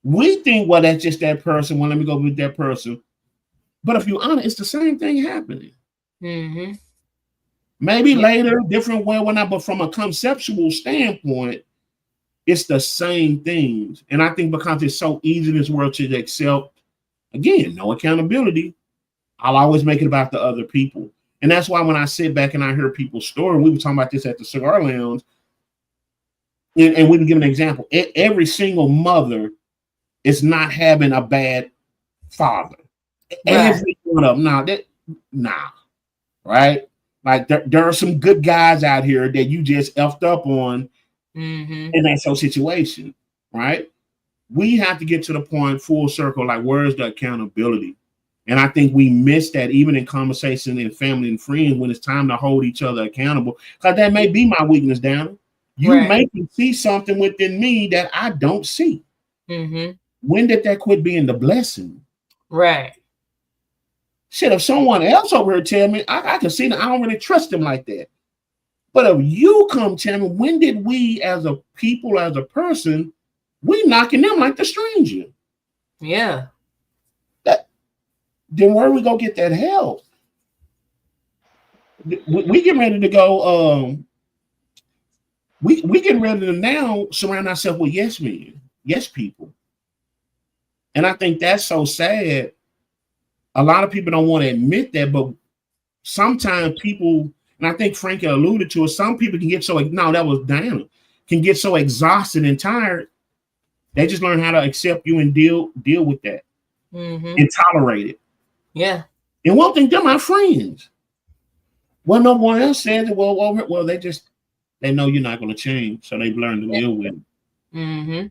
We think, well, that's just that person. Well, let me go with that person. But if you're honest, it's the same thing happening. Mm-hmm. Maybe later, different way, whatnot, but from a conceptual standpoint, it's the same things. And I think because it's so easy in this world to accept, again, no accountability, I'll always make it about the other people. And that's why when I sit back and I hear people's story, we were talking about this at the Cigar Lounge, and we can give an example. Every single mother is not having a bad father. Right. Every one of them. Nah. Right? Like there are some good guys out here that you just effed up on in that situation. Right? We have to get to the point full circle, like where is the accountability? And I think we miss that even in conversation in family and friends when it's time to hold each other accountable. Because that may be my weakness, Dana. You make me see something within me that I don't see. Mm-hmm. When did that quit being the blessing? Right. Shit, if someone else over here tell me, I can see that I don't really trust them like that. But if you come tell me, when did we as a people, as a person, we knocking them like the stranger? Yeah. Then where we go get that help? We get ready to go. We getting ready to now surround ourselves with yes men, yes people. And I think that's so sad. A lot of people don't want to admit that, but sometimes people, and I think Frankie alluded to it, some people can get so, no, that was Diana, can get so exhausted and tired, they just learn how to accept you and deal with that and tolerate it. Yeah. And one thing, they're my friends. Well, no one else says it. Well, they know you're not going to change, so they've learned to deal with it. Mm-hmm.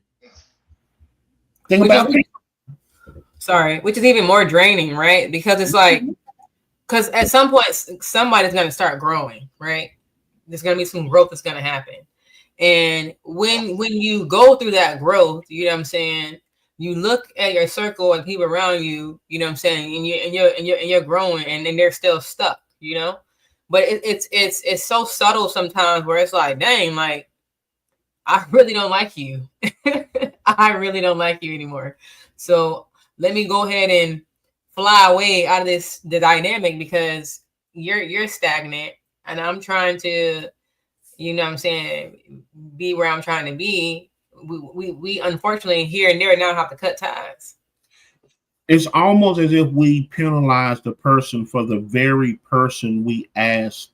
Think about it. Which is even more draining, right? Because it's like, because at some point, somebody's going to start growing, right? There's going to be some growth that's going to happen. And when you go through that growth, you know what I'm saying, you look at your circle and people around you, you know what I'm saying, and you're growing, and then they're still stuck, you know? But it's so subtle sometimes where it's like, dang, like, I really don't like you. I really don't like you anymore. So let me go ahead and fly away out of the dynamic because you're stagnant and I'm trying to, you know what I'm saying, be where I'm trying to be. We unfortunately here and there now have to cut ties. It's almost as if we penalize the person for the very person we asked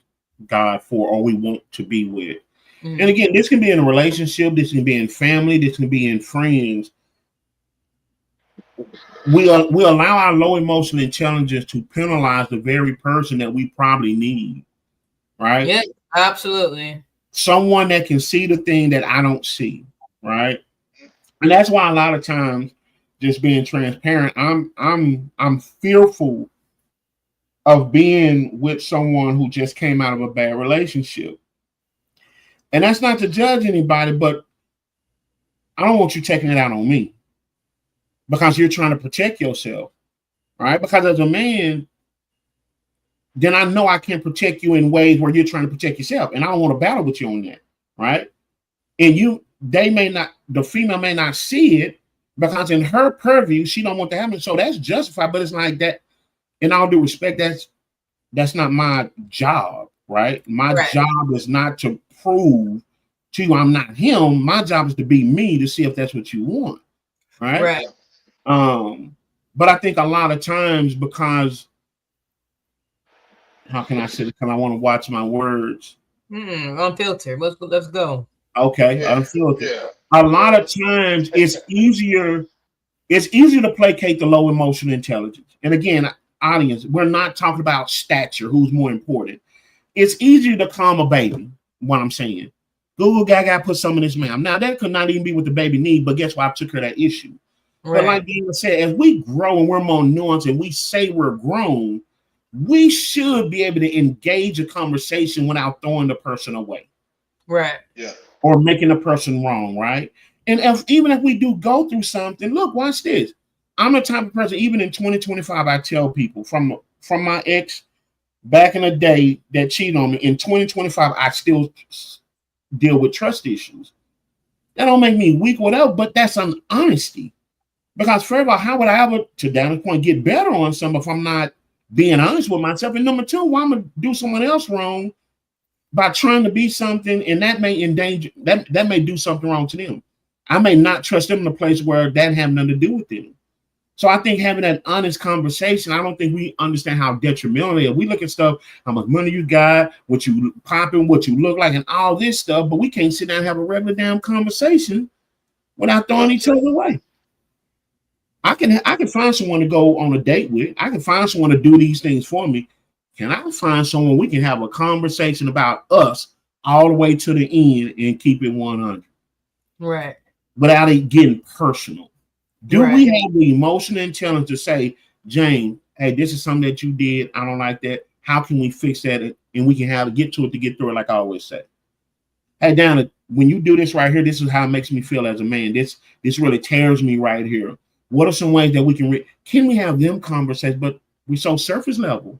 God for or we want to be with. And again, this can be in a relationship, this can be in family, this can be in friends. We allow our low emotional intelligence to penalize the very person that we probably need, right? Yeah, absolutely. Someone that can see the thing that I don't see, right? And that's why a lot of times, just being transparent, I'm fearful of being with someone who just came out of a bad relationship. And that's not to judge anybody, but I don't want you taking it out on me because you're trying to protect yourself, right? Because as a man, then I know I can protect you in ways where you're trying to protect yourself. And I don't want to battle with you on that, right? And the female may not see it because in her purview, she don't want to happen. So that's justified, but it's like that. In all due respect, that's not my job, right? My job is not to prove to you I'm not him. My job is to be me to see if that's what you want, right? But I think a lot of times because how can I say it? Because I want to watch my words. Unfiltered. Let's go. Okay, Yeah, unfiltered. yeah, A yeah. lot of times it's easier. It's easier to placate the low emotional intelligence. And again, audience, we're not talking about stature, who's more important. It's easier to calm a baby, what I'm saying. Google Gaga put some in his mouth. Now, that could not even be what the baby need, but guess what? I took care of that issue. Right. But like Dana said, as we grow and we're more nuanced and we say we're grown, we should be able to engage a conversation without throwing the person away. Right. Yeah. Or making the person wrong, right? And even if we do go through something, look, watch this. I'm the type of person, even in 2025, I tell people from my ex back in the day that cheated on me, in 2025, I still deal with trust issues. That don't make me weak or whatever, but that's an honesty. Because first of all, how would I ever, to Dan's point, get better on something if I'm not being honest with myself? And number two, why I'm gonna do someone else wrong by trying to be something, and that may endanger that may do something wrong to them. I may not trust them in a place where that have nothing to do with them. So I think having that honest conversation, I don't think we understand how detrimental it is. We look at stuff, how much money you got, what you popping, what you look like, and all this stuff, but we can't sit down and have a regular damn conversation without throwing each other away. I can find someone to go on a date with. I can find someone to do these things for me. Can I find someone we can have a conversation about us all the way to the end and keep it 100? Right. Without it getting personal. Do we have the emotional intelligence to say, Jane, hey, this is something that you did. I don't like that. How can we fix that? And we can get to it to get through it, like I always say. Hey, Dana, when you do this right here, this is how it makes me feel as a man. This really tears me right here. What are some ways that we can we have them conversations, but we so surface level?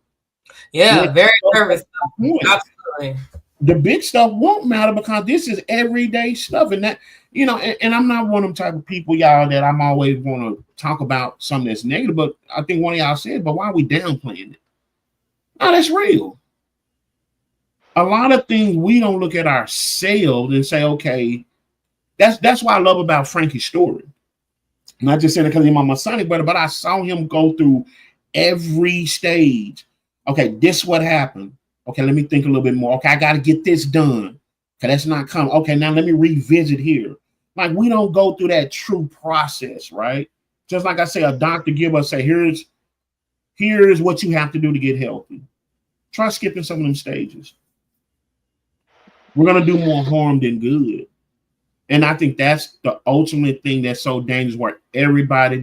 Yeah, very surface level. Absolutely. The big stuff won't matter because this is everyday stuff. And that, and I'm not one of them type of people, y'all, that I'm always going to talk about something that's negative, but I think one of y'all said, but why are we downplaying it? No, that's real. A lot of things we don't look at ourselves and say, okay, that's what I love about Frankie's story. Not just saying it because he's my Masonic brother, but I saw him go through every stage. Okay, this what happened. Okay, let me think a little bit more. Okay, I got to get this done. Okay, that's not coming. Okay, now let me revisit here. Like, we don't go through that true process, right? Just like I say, a doctor give us, say, here's what you have to do to get healthy. Try skipping some of them stages. We're going to do more harm than good. And I think that's the ultimate thing that's so dangerous, where everybody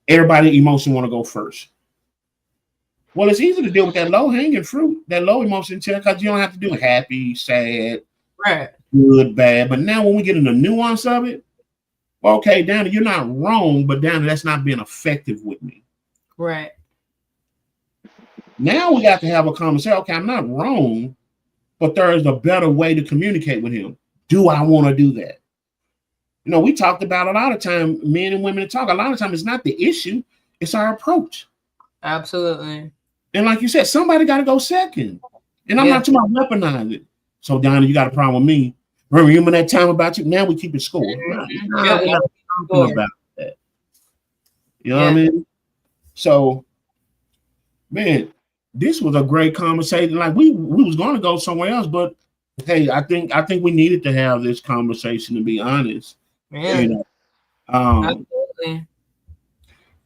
everybody emotion want to go first. Well, it's easy to deal with that low-hanging fruit, that low emotion, because you don't have to do happy, sad, right, good, bad. But now when we get in the nuance of it, well, okay, Dana, you're not wrong, but Dana, that's not being effective with me. Right. Now we got to have a conversation. Okay, I'm not wrong, but there is a better way to communicate with him. Do I want to do that? We talked about a lot of time, men and women talk. A lot of time it's not the issue, it's our approach. Absolutely. And like you said, somebody got to go second. And I'm not talking about weaponizing it. So, Donna, you got a problem with me. Remember that time about you? Now we keep it score. We're not talking about that. You know what I mean? So, man, this was a great conversation. Like we was going to go somewhere else, but hey, I think we needed to have this conversation, to be honest. Man. Absolutely.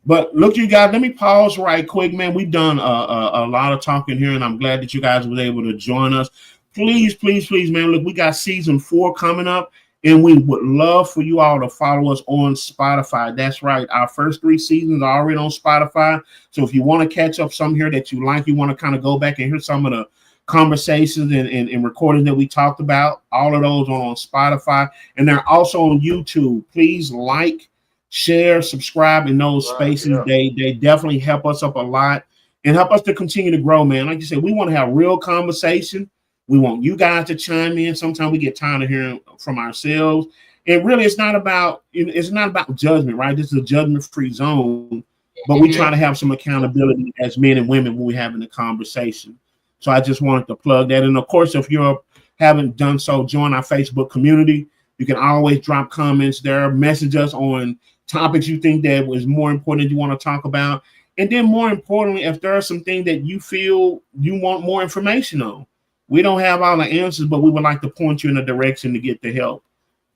But look, you guys, let me pause right quick, man. We've done a lot of talking here, and I'm glad that you guys were able to join us. Please, please, please, man. Look, we got season 4 coming up, and we would love for you all to follow us on Spotify. That's right. Our first 3 seasons are already on Spotify. So if you want to catch up some here that you like, you want to kind of go back and hear some of the conversations and recordings that we talked about, all of those are on Spotify. And they're also on YouTube. Please like, share, subscribe in those spaces. Yeah. They definitely help us up a lot and help us to continue to grow, man. Like you said, we want to have real conversation. We want you guys to chime in. Sometimes we get tired of hearing from ourselves. And really, it's not about judgment, right? This is a judgment-free zone, but we try to have some accountability as men and women when we're having a conversation. So I just wanted to plug that. And of course, if you haven't done so, join our Facebook community. You can always drop comments there, message us on topics you think that was more important you want to talk about. And then more importantly, if there are some things that you feel you want more information on, we don't have all the answers, but we would like to point you in a direction to get the help,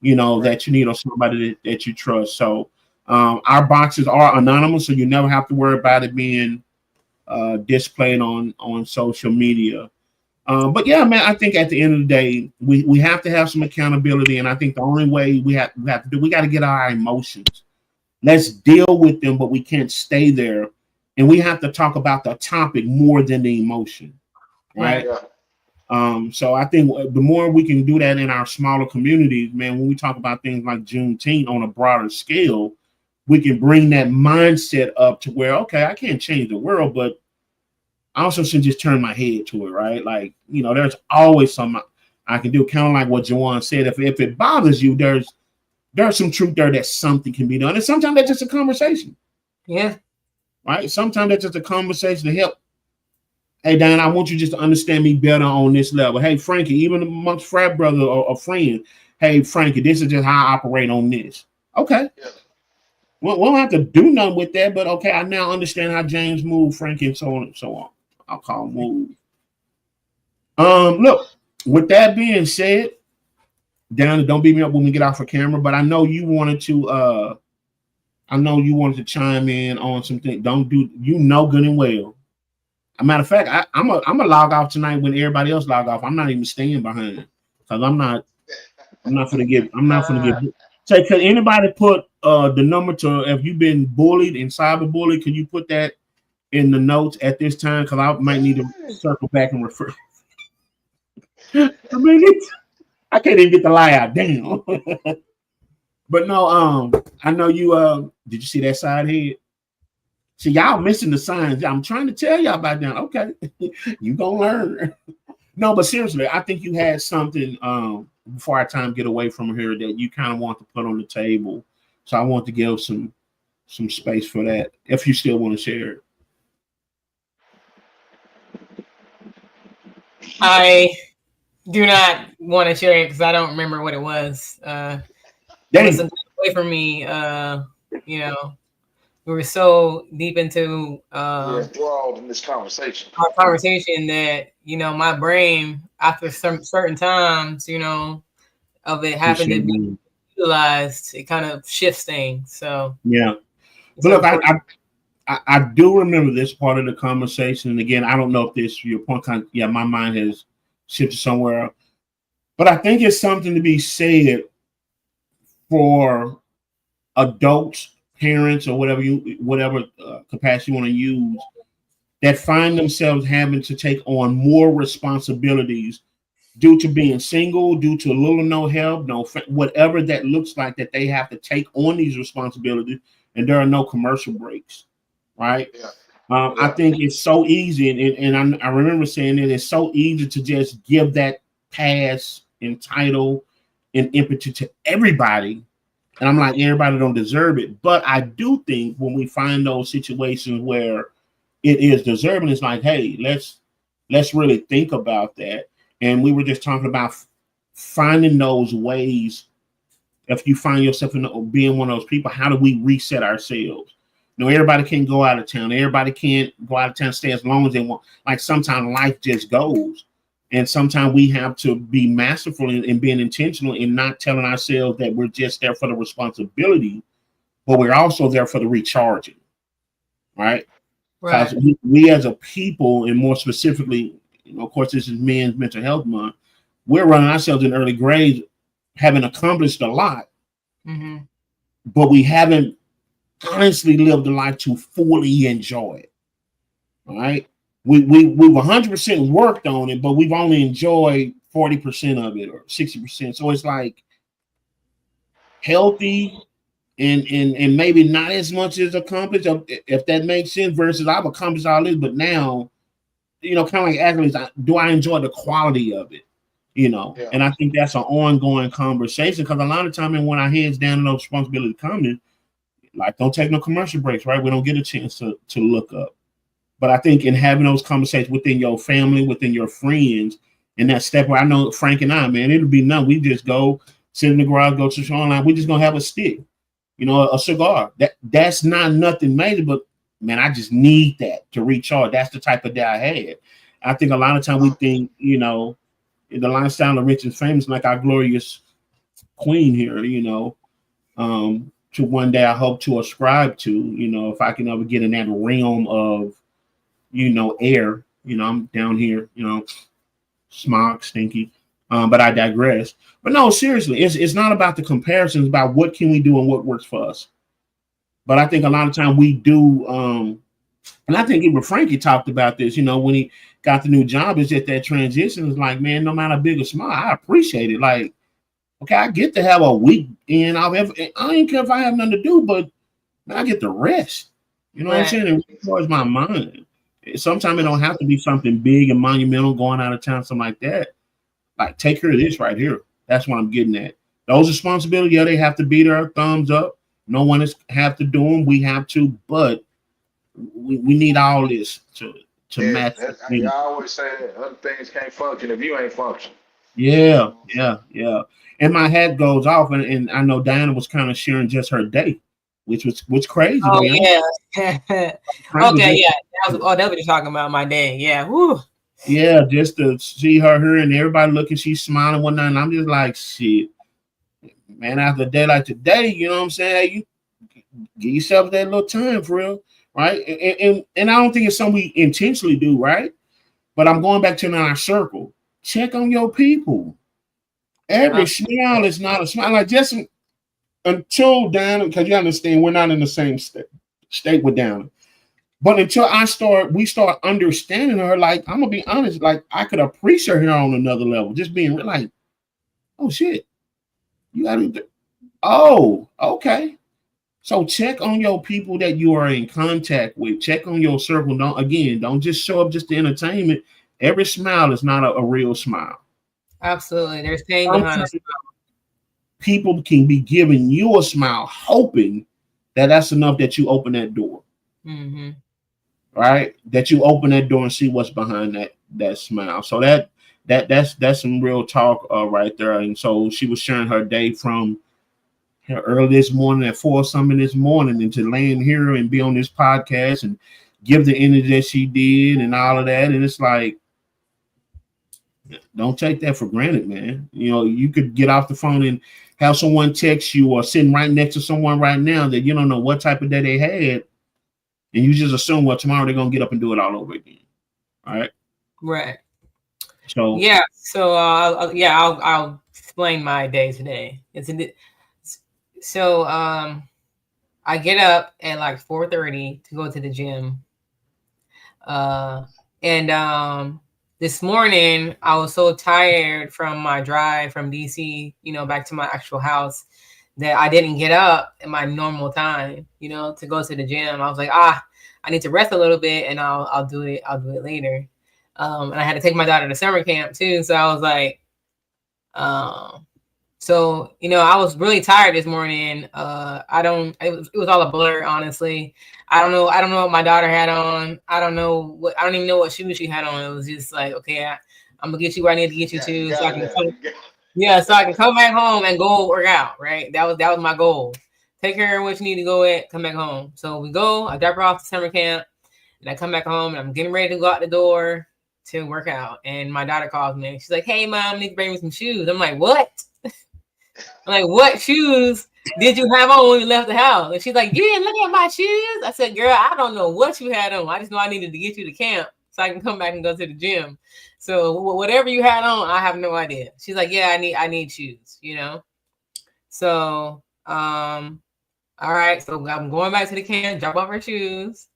that you need, or somebody that you trust. So our boxes are anonymous, so you never have to worry about it being displayed on social media. But yeah, man, I think at the end of the day, we have to have some accountability. And I think the only way we have to do, we got to get our emotions. Let's deal with them, but we can't stay there. And we have to talk about the topic more than the emotion, right? Yeah. So I think the more we can do that in our smaller communities, man, when we talk about things like Juneteenth on a broader scale, we can bring that mindset up to where, okay, I can't change the world, but I also should just turn my head to it, right? Like, there's always something I can do. Kind of like what Jawan said, if it bothers you, there's some truth there that something can be done. And sometimes that's just a conversation. Yeah. Right? Sometimes that's just a conversation to help. Hey, Dan, I want you just to understand me better on this level. Hey, Frankie, even amongst frat brother or friend, hey, Frankie, this is just how I operate on this. Okay. Yeah. Well, we don't have to do nothing with that, but okay, I now understand how James moved, Frankie, and so on and so on. I'll call him move. Look, with that being said, Dan, don't beat me up when we get off of camera, but I know you wanted to chime in on something. Don't do good and well. As a matter of fact, I'm a log off tonight when everybody else log off. I'm not even staying behind because I'm not gonna give. Say, could anybody put the number to if you've been bullied and cyber bullied? Can you put that in the notes at this time? Because I might need to circle back and refer. I can't even get the lie out. Damn. But no, I know you. Did you see that side head? See, y'all missing the signs. I'm trying to tell y'all about that. Okay, you gonna learn. No, but seriously, I think you had something before our time get away from here that you kind of want to put on the table. So I want to give some space for that if you still want to share it. I do not want to share it because I don't remember what it was. It was away from me. We were so deep into enthralled in this conversation. Our conversation that my brain after some certain times of it having to be utilized, it kind of shifts things. So yeah, but look, I do remember this part of the conversation. And again, I don't know if this your point. My mind has shifted somewhere, but I think it's something to be said for adults, parents, or whatever capacity you want to use, that find themselves having to take on more responsibilities due to being single, due to little or no help, whatever that looks like, that they have to take on these responsibilities, and there are no commercial breaks, right? Yeah. I think it's so easy, and I remember saying that it's so easy to just give that pass and title and impetus to everybody. And I'm like, everybody don't deserve it. But I do think when we find those situations where it is deserving, it's like, hey, let's really think about that. And we were just talking about finding those ways. If you find yourself being one of those people, how do we reset ourselves? Everybody can't go out of town. Everybody can't go out of town, stay as long as they want. Like sometimes life just goes. And sometimes we have to be masterful in being intentional in not telling ourselves that we're just there for the responsibility, but we're also there for the recharging, right? Because we as a people, and more specifically, of course, this is Men's Mental Health Month, we're running ourselves in early grades, having accomplished a lot, but we haven't honestly lived a life to fully enjoy it, all right? We've 100% worked on it, but we've only enjoyed 40% of it or 60%. So it's like healthy and maybe not as much as accomplished, if that makes sense, versus I've accomplished all this, but now, kind of like athletes, do I enjoy the quality of it? Yeah. And I think that's an ongoing conversation, because a lot of time when our heads down and no responsibility coming, like, don't take no commercial breaks, right? We don't get a chance to look up. But I think in having those conversations within your family, within your friends, and that step where I know Frank and I, man, it'll be nothing. We just go sit in the garage, go to the online. We're just going to have a stick. you know, a cigar. That's not nothing major, but man, I just need that to recharge. That's the type of day I had. I think a lot of time we think, you know, the lifestyle of rich and famous, like our glorious queen here, you know, to one day I hope to ascribe to, you know, if I can ever get in that realm of, you know, air, you know, I'm down here, you know, smog, stinky. But I digress. But no, seriously, it's not about the comparisons, about what can we do and what works for us. But I think a lot of time we do, and I think even Frankie talked about this, you know, when he got the new job, is that transition is like, man, no matter how big or small, I appreciate it. Like, okay, I get to have a weekend. I ain't care if I have nothing to do, but man, I get to rest. You know what I'm saying? It recharges my mind. Sometimes it don't have to be something big and monumental, going out of town, something like that. Like, take care of this right here. That's what I'm getting at. Those responsibilities, yeah, they have to be there. Thumbs up. No one is have to do them. We have to, but we need all this to match. I always say that other things can't function if you ain't functioning. Yeah. And my hat goes off, and I know Diana was kind of sharing just her day, which crazy. Oh yeah. Okay, yeah. That was what you're talking about, my day. Yeah. Woo. Yeah, just to see her and everybody looking, she's smiling one night, and I'm just like, shit, man. After a day like today, you know what I'm saying? Hey, you give yourself that little time for real, right? And I don't think it's something we intentionally do, right? But I'm going back to our circle. Check on your people. Every smile is not a smile. Like, just until Diana, because you understand, we're not in the same state with Diana. But until we start understanding her, like, I'm gonna be honest, like, I could appreciate her on another level. Just being like, oh shit, you gotta, oh, okay. So check on your people that you are in contact with. Check on your circle. Don't just show up just to entertainment. Every smile is not a real smile. Absolutely, there's pain behind a smile. People can be giving you a smile, hoping that's enough that you open that door. Mm-hmm. Right, that you open that door and see what's behind that smile. So that's some real talk right there. And so she was sharing her day from her early this morning at 4 something this morning, and to land here and be on this podcast and give the energy that she did and all of that. And it's like, don't take that for granted, man. You know, you could get off the phone and have someone text you, or sitting right next to someone right now that you don't know what type of day they had, and you just assume, well, tomorrow they're gonna get up and do it all over again. All right. Right. So yeah. So I'll explain my day today. So I get up at like 4:30 to go to the gym. And this morning I was so tired from my drive from DC, you know, back to my actual house, that I didn't get up at my normal time, you know, to go to the gym. I was like, I need to rest a little bit, and I'll do it later. And I had to take my daughter to summer camp too. So I was like, so, you know, I was really tired this morning. It was all a blur, honestly. I don't know what my daughter had on. I don't even know what shoes she had on. It was just like, okay, I'm gonna get you where I need to get you to, so I can come back home and go work out. Right. That was my goal. Take care of what you need to go at, come back home. So we go, I drop her off to summer camp, and I come back home, and I'm getting ready to go out the door to work out. And my daughter calls me. She's like, hey, Mom, I need to bring me some shoes. I'm like, what? I'm like, what shoes did you have on when you left the house? And she's like, you didn't look at my shoes? I said, girl, I don't know what you had on. I just know I needed to get you to camp so I can come back and go to the gym. So whatever you had on, I have no idea. She's like, yeah, I need shoes, you know? So, all right. So I'm going back to the camp, drop off her shoes.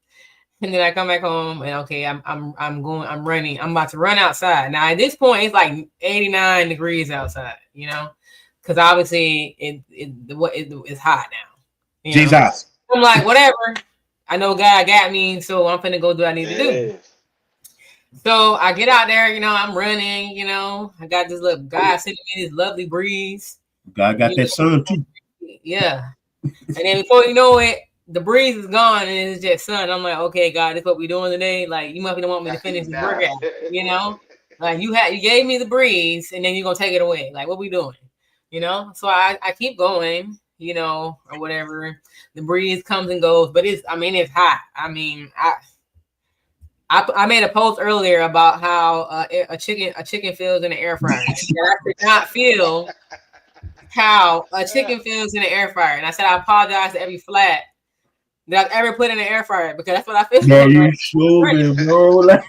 And then I come back home, and okay, I'm running. I'm about to run outside. Now at this point, it's like 89 degrees outside, you know? Because obviously it's hot now. Jesus. I'm like, whatever. I know God got me, so I'm finna go do what I need to do. So I get out there, you know, I'm running, you know. I got this little guy sitting in this lovely breeze. God got that sun too. Yeah. And then before you know it, the breeze is gone and it's just sun. I'm like, okay, God, this is what we're doing today. Like, you must want me to finish this workout, you know? Like, you gave me the breeze, and then you're gonna take it away. Like, what we doing? You know? So I keep going, you know, or whatever. The breeze comes and goes, but it's hot. I mean, I made a post earlier about how a chicken feels in the air fryer. And I did not feel how a chicken feels in the air fryer. And I said I apologize to every flat that I've ever put in the air fryer because that's what I feel. Bro, you stupid, bro. Like,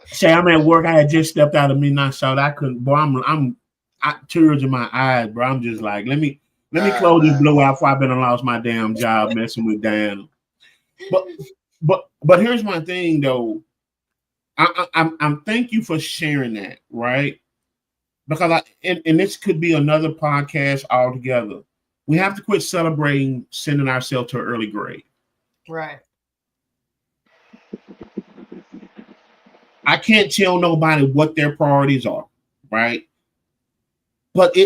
say I'm at work. I had just stepped out of midnight shot. I couldn't. Boy, I'm tears in my eyes, bro. I'm just like, let me close this blow out before I've been and lost my damn job messing with Dan. But here's my thing though. I'm thank you for sharing that, right? Because and this could be another podcast altogether. We have to quit celebrating sending ourselves to an early grade. Right. I can't tell nobody what their priorities are, right? But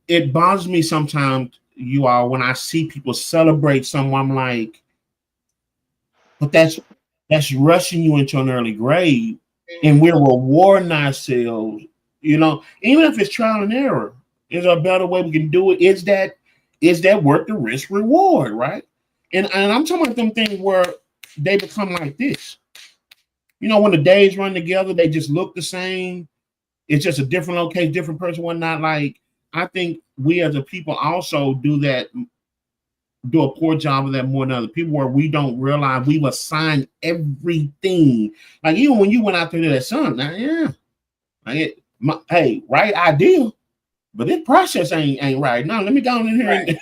it bothers me sometimes, you all, when I see people celebrate someone. I'm like, but that's rushing you into an early grade, and we're rewarding ourselves. You know, even if it's trial and error, is there a better way we can do it? Is that worth the risk reward, right? And I'm talking about them things where they become like this. You know, when the days run together, they just look the same. It's just a different location, different person, whatnot. Like, I think we as a people also do a poor job of that more than other people, where we don't realize we've assigned everything. Like, even when you went out there to that sun, now, yeah, like hey, right idea, but this process ain't right. Now, let me go in here and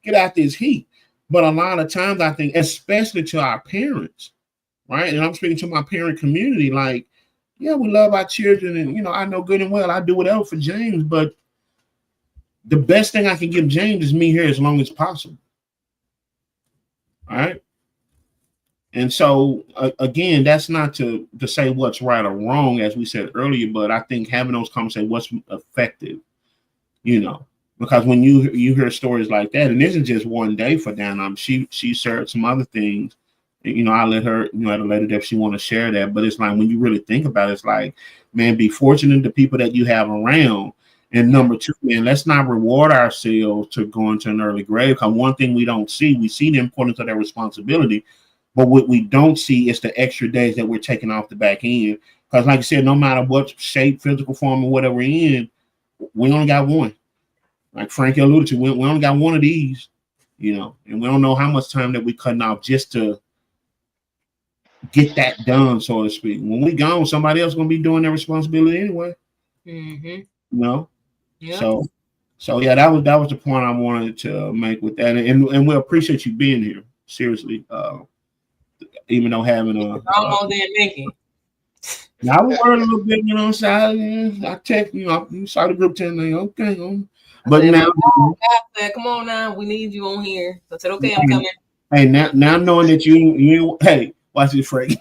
get out this heat. But a lot of times, I think, especially to our parents, right? And I'm speaking to my parent community, like, yeah, we love our children, and, you know, I know good and well I do whatever for James, but the best thing I can give James is me here as long as possible. All right. And so, again, that's not to say what's right or wrong, as we said earlier, but I think having those conversations, what's effective, you know, because when you hear stories like that, and this isn't just one day for Dan, she shared some other things. You know, I let her, you know, at a later date if she want to share that. But it's like, when you really think about it, it's like, man, be fortunate the people that you have around. And number two, man, let's not reward ourselves to go into an early grade. Because one thing we don't see, we see the importance of their responsibility, but what we don't see is the extra days that we're taking off the back end. Because like I said, no matter what shape, physical form, or whatever we're in, we only got one. Like Frank alluded to, we only got one of these, you know, and we don't know how much time that we're cutting off just to get that done, so to speak. When we gone, somebody else gonna be doing their responsibility anyway. Mm-hmm. You know? Yeah. So yeah, that was the point I wanted to make with that. And we appreciate you being here. Seriously. Even though having almost didn't make it. I was worried a little bit, you know, so I text, you know, I saw the group chat, like, okay. But now, come on now, we need you on here. So I said, okay, I'm coming. Hey, now knowing that you hey, watch this, Frank.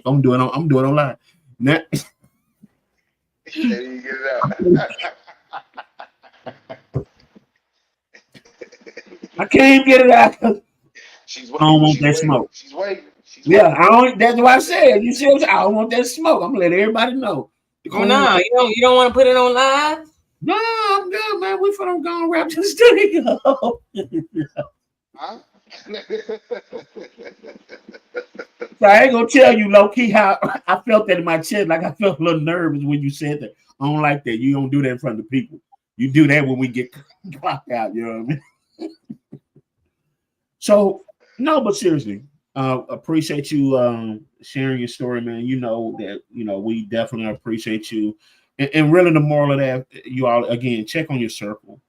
I'm doing online. Now, you get it out. I can't get it out. She's waiting. I don't want that smoke. She's waiting. Yeah, I don't. That's what I said. You see, I don't want that smoke. I'm gonna let everybody know. Oh no, you don't want to put it on live. No, I'm good, man. We finna go and wrap to the studio. Huh? So I ain't gonna tell you, low key, how I felt that in my chest. Like, I felt a little nervous when you said that. I don't like that. You don't do that in front of the people. You do that when we get clocked out. You know what I mean? So no, but seriously, appreciate you sharing your story, man. You know that, you know, we definitely appreciate you. And really, the moral of that, you all, again, check on your circle.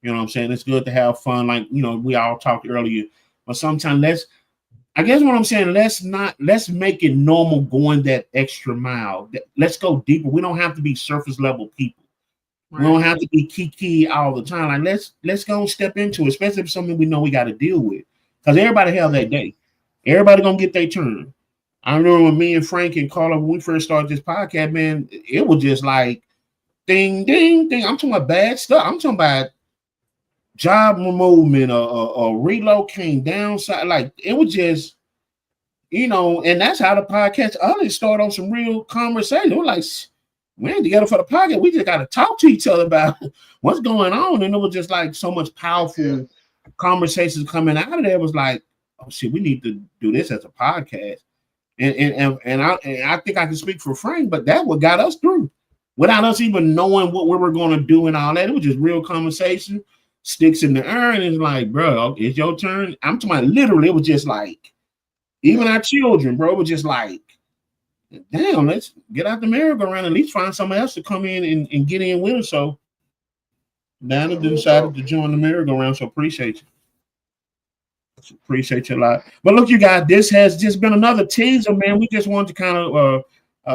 You know what I'm saying? It's good to have fun. Like, you know, we all talked earlier, but sometimes I guess what I'm saying, let's make it normal going that extra mile. Let's go deeper. We don't have to be surface level people. Right. We don't have to be kiki all the time. Like, let's go and step into it, especially if it's something we know we got to deal with. Because everybody have that day. Everybody gonna get their turn. I remember when me and Frank and Carla, when we first started this podcast, man, it was just like ding, ding, ding. I'm talking about bad stuff. I'm talking about job movement or relocating downside. Like, it was just, you know, and that's how the podcast others started on some real conversation. It was like, we ain't together for the podcast. We just got to talk to each other about what's going on. And it was just like so much powerful conversations coming out of there. It was like, oh shit, we need to do this as a podcast. And I think I can speak for Frank, but that's what got us through. Without us even knowing what we were going to do and all that, it was just real conversation, sticks in the air, and it's like, bro, it's your turn. I'm talking about literally, it was just like, even our children, bro, was just like, damn, let's get out the merry-go-round and at least find somebody else to come in and get in with us. So Dana decided to join the merry-go-round, so appreciate you. Appreciate you a lot. But look, you guys, this has just been another teaser, man. We just wanted to kind of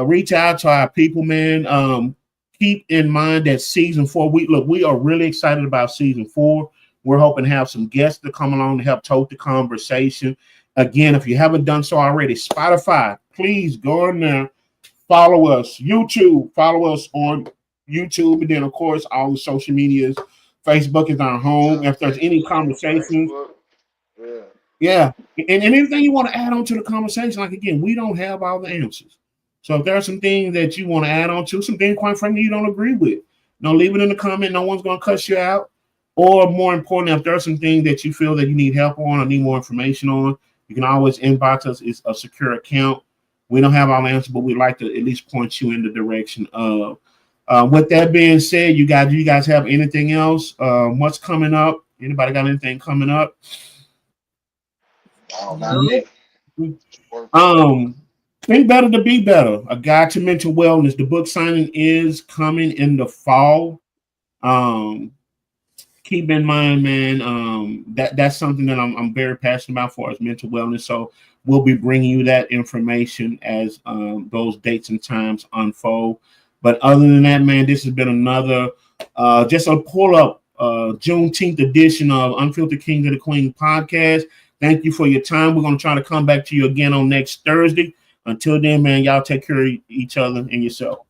reach out to our people, man. Keep in mind that season 4, we are really excited about season 4. We're hoping to have some guests to come along to help tote the conversation. Again, if you haven't done so already, Spotify, please go in there, follow us. YouTube, follow us on YouTube, and then of course all the social medias. Facebook is our home. If there's any conversations. Yeah. And anything you want to add on to the conversation, like again, we don't have all the answers. So if there are some things that you want to add on to, some things, quite frankly, you don't agree with, leave it in the comment. No one's going to cuss you out. Or more importantly, if there are some things that you feel that you need help on or need more information on, you can always inbox us. It's a secure account. We don't have all the answers, but we'd like to at least point you in the direction of. With that being said, you guys have anything else? What's coming up? Anybody got anything coming up? Think Better to Be Better, a guide to mental wellness. The book signing is coming in the fall. Keep in mind, man, that's something that I'm very passionate about for as mental wellness. So we'll be bringing you that information as those dates and times unfold. But other than that, man, this has been another just a pull-up Juneteenth edition of Unfiltered King to the Queen podcast. Thank you for your time. We're going to try to come back to you again on next Thursday. Until then, man, y'all take care of each other and yourself.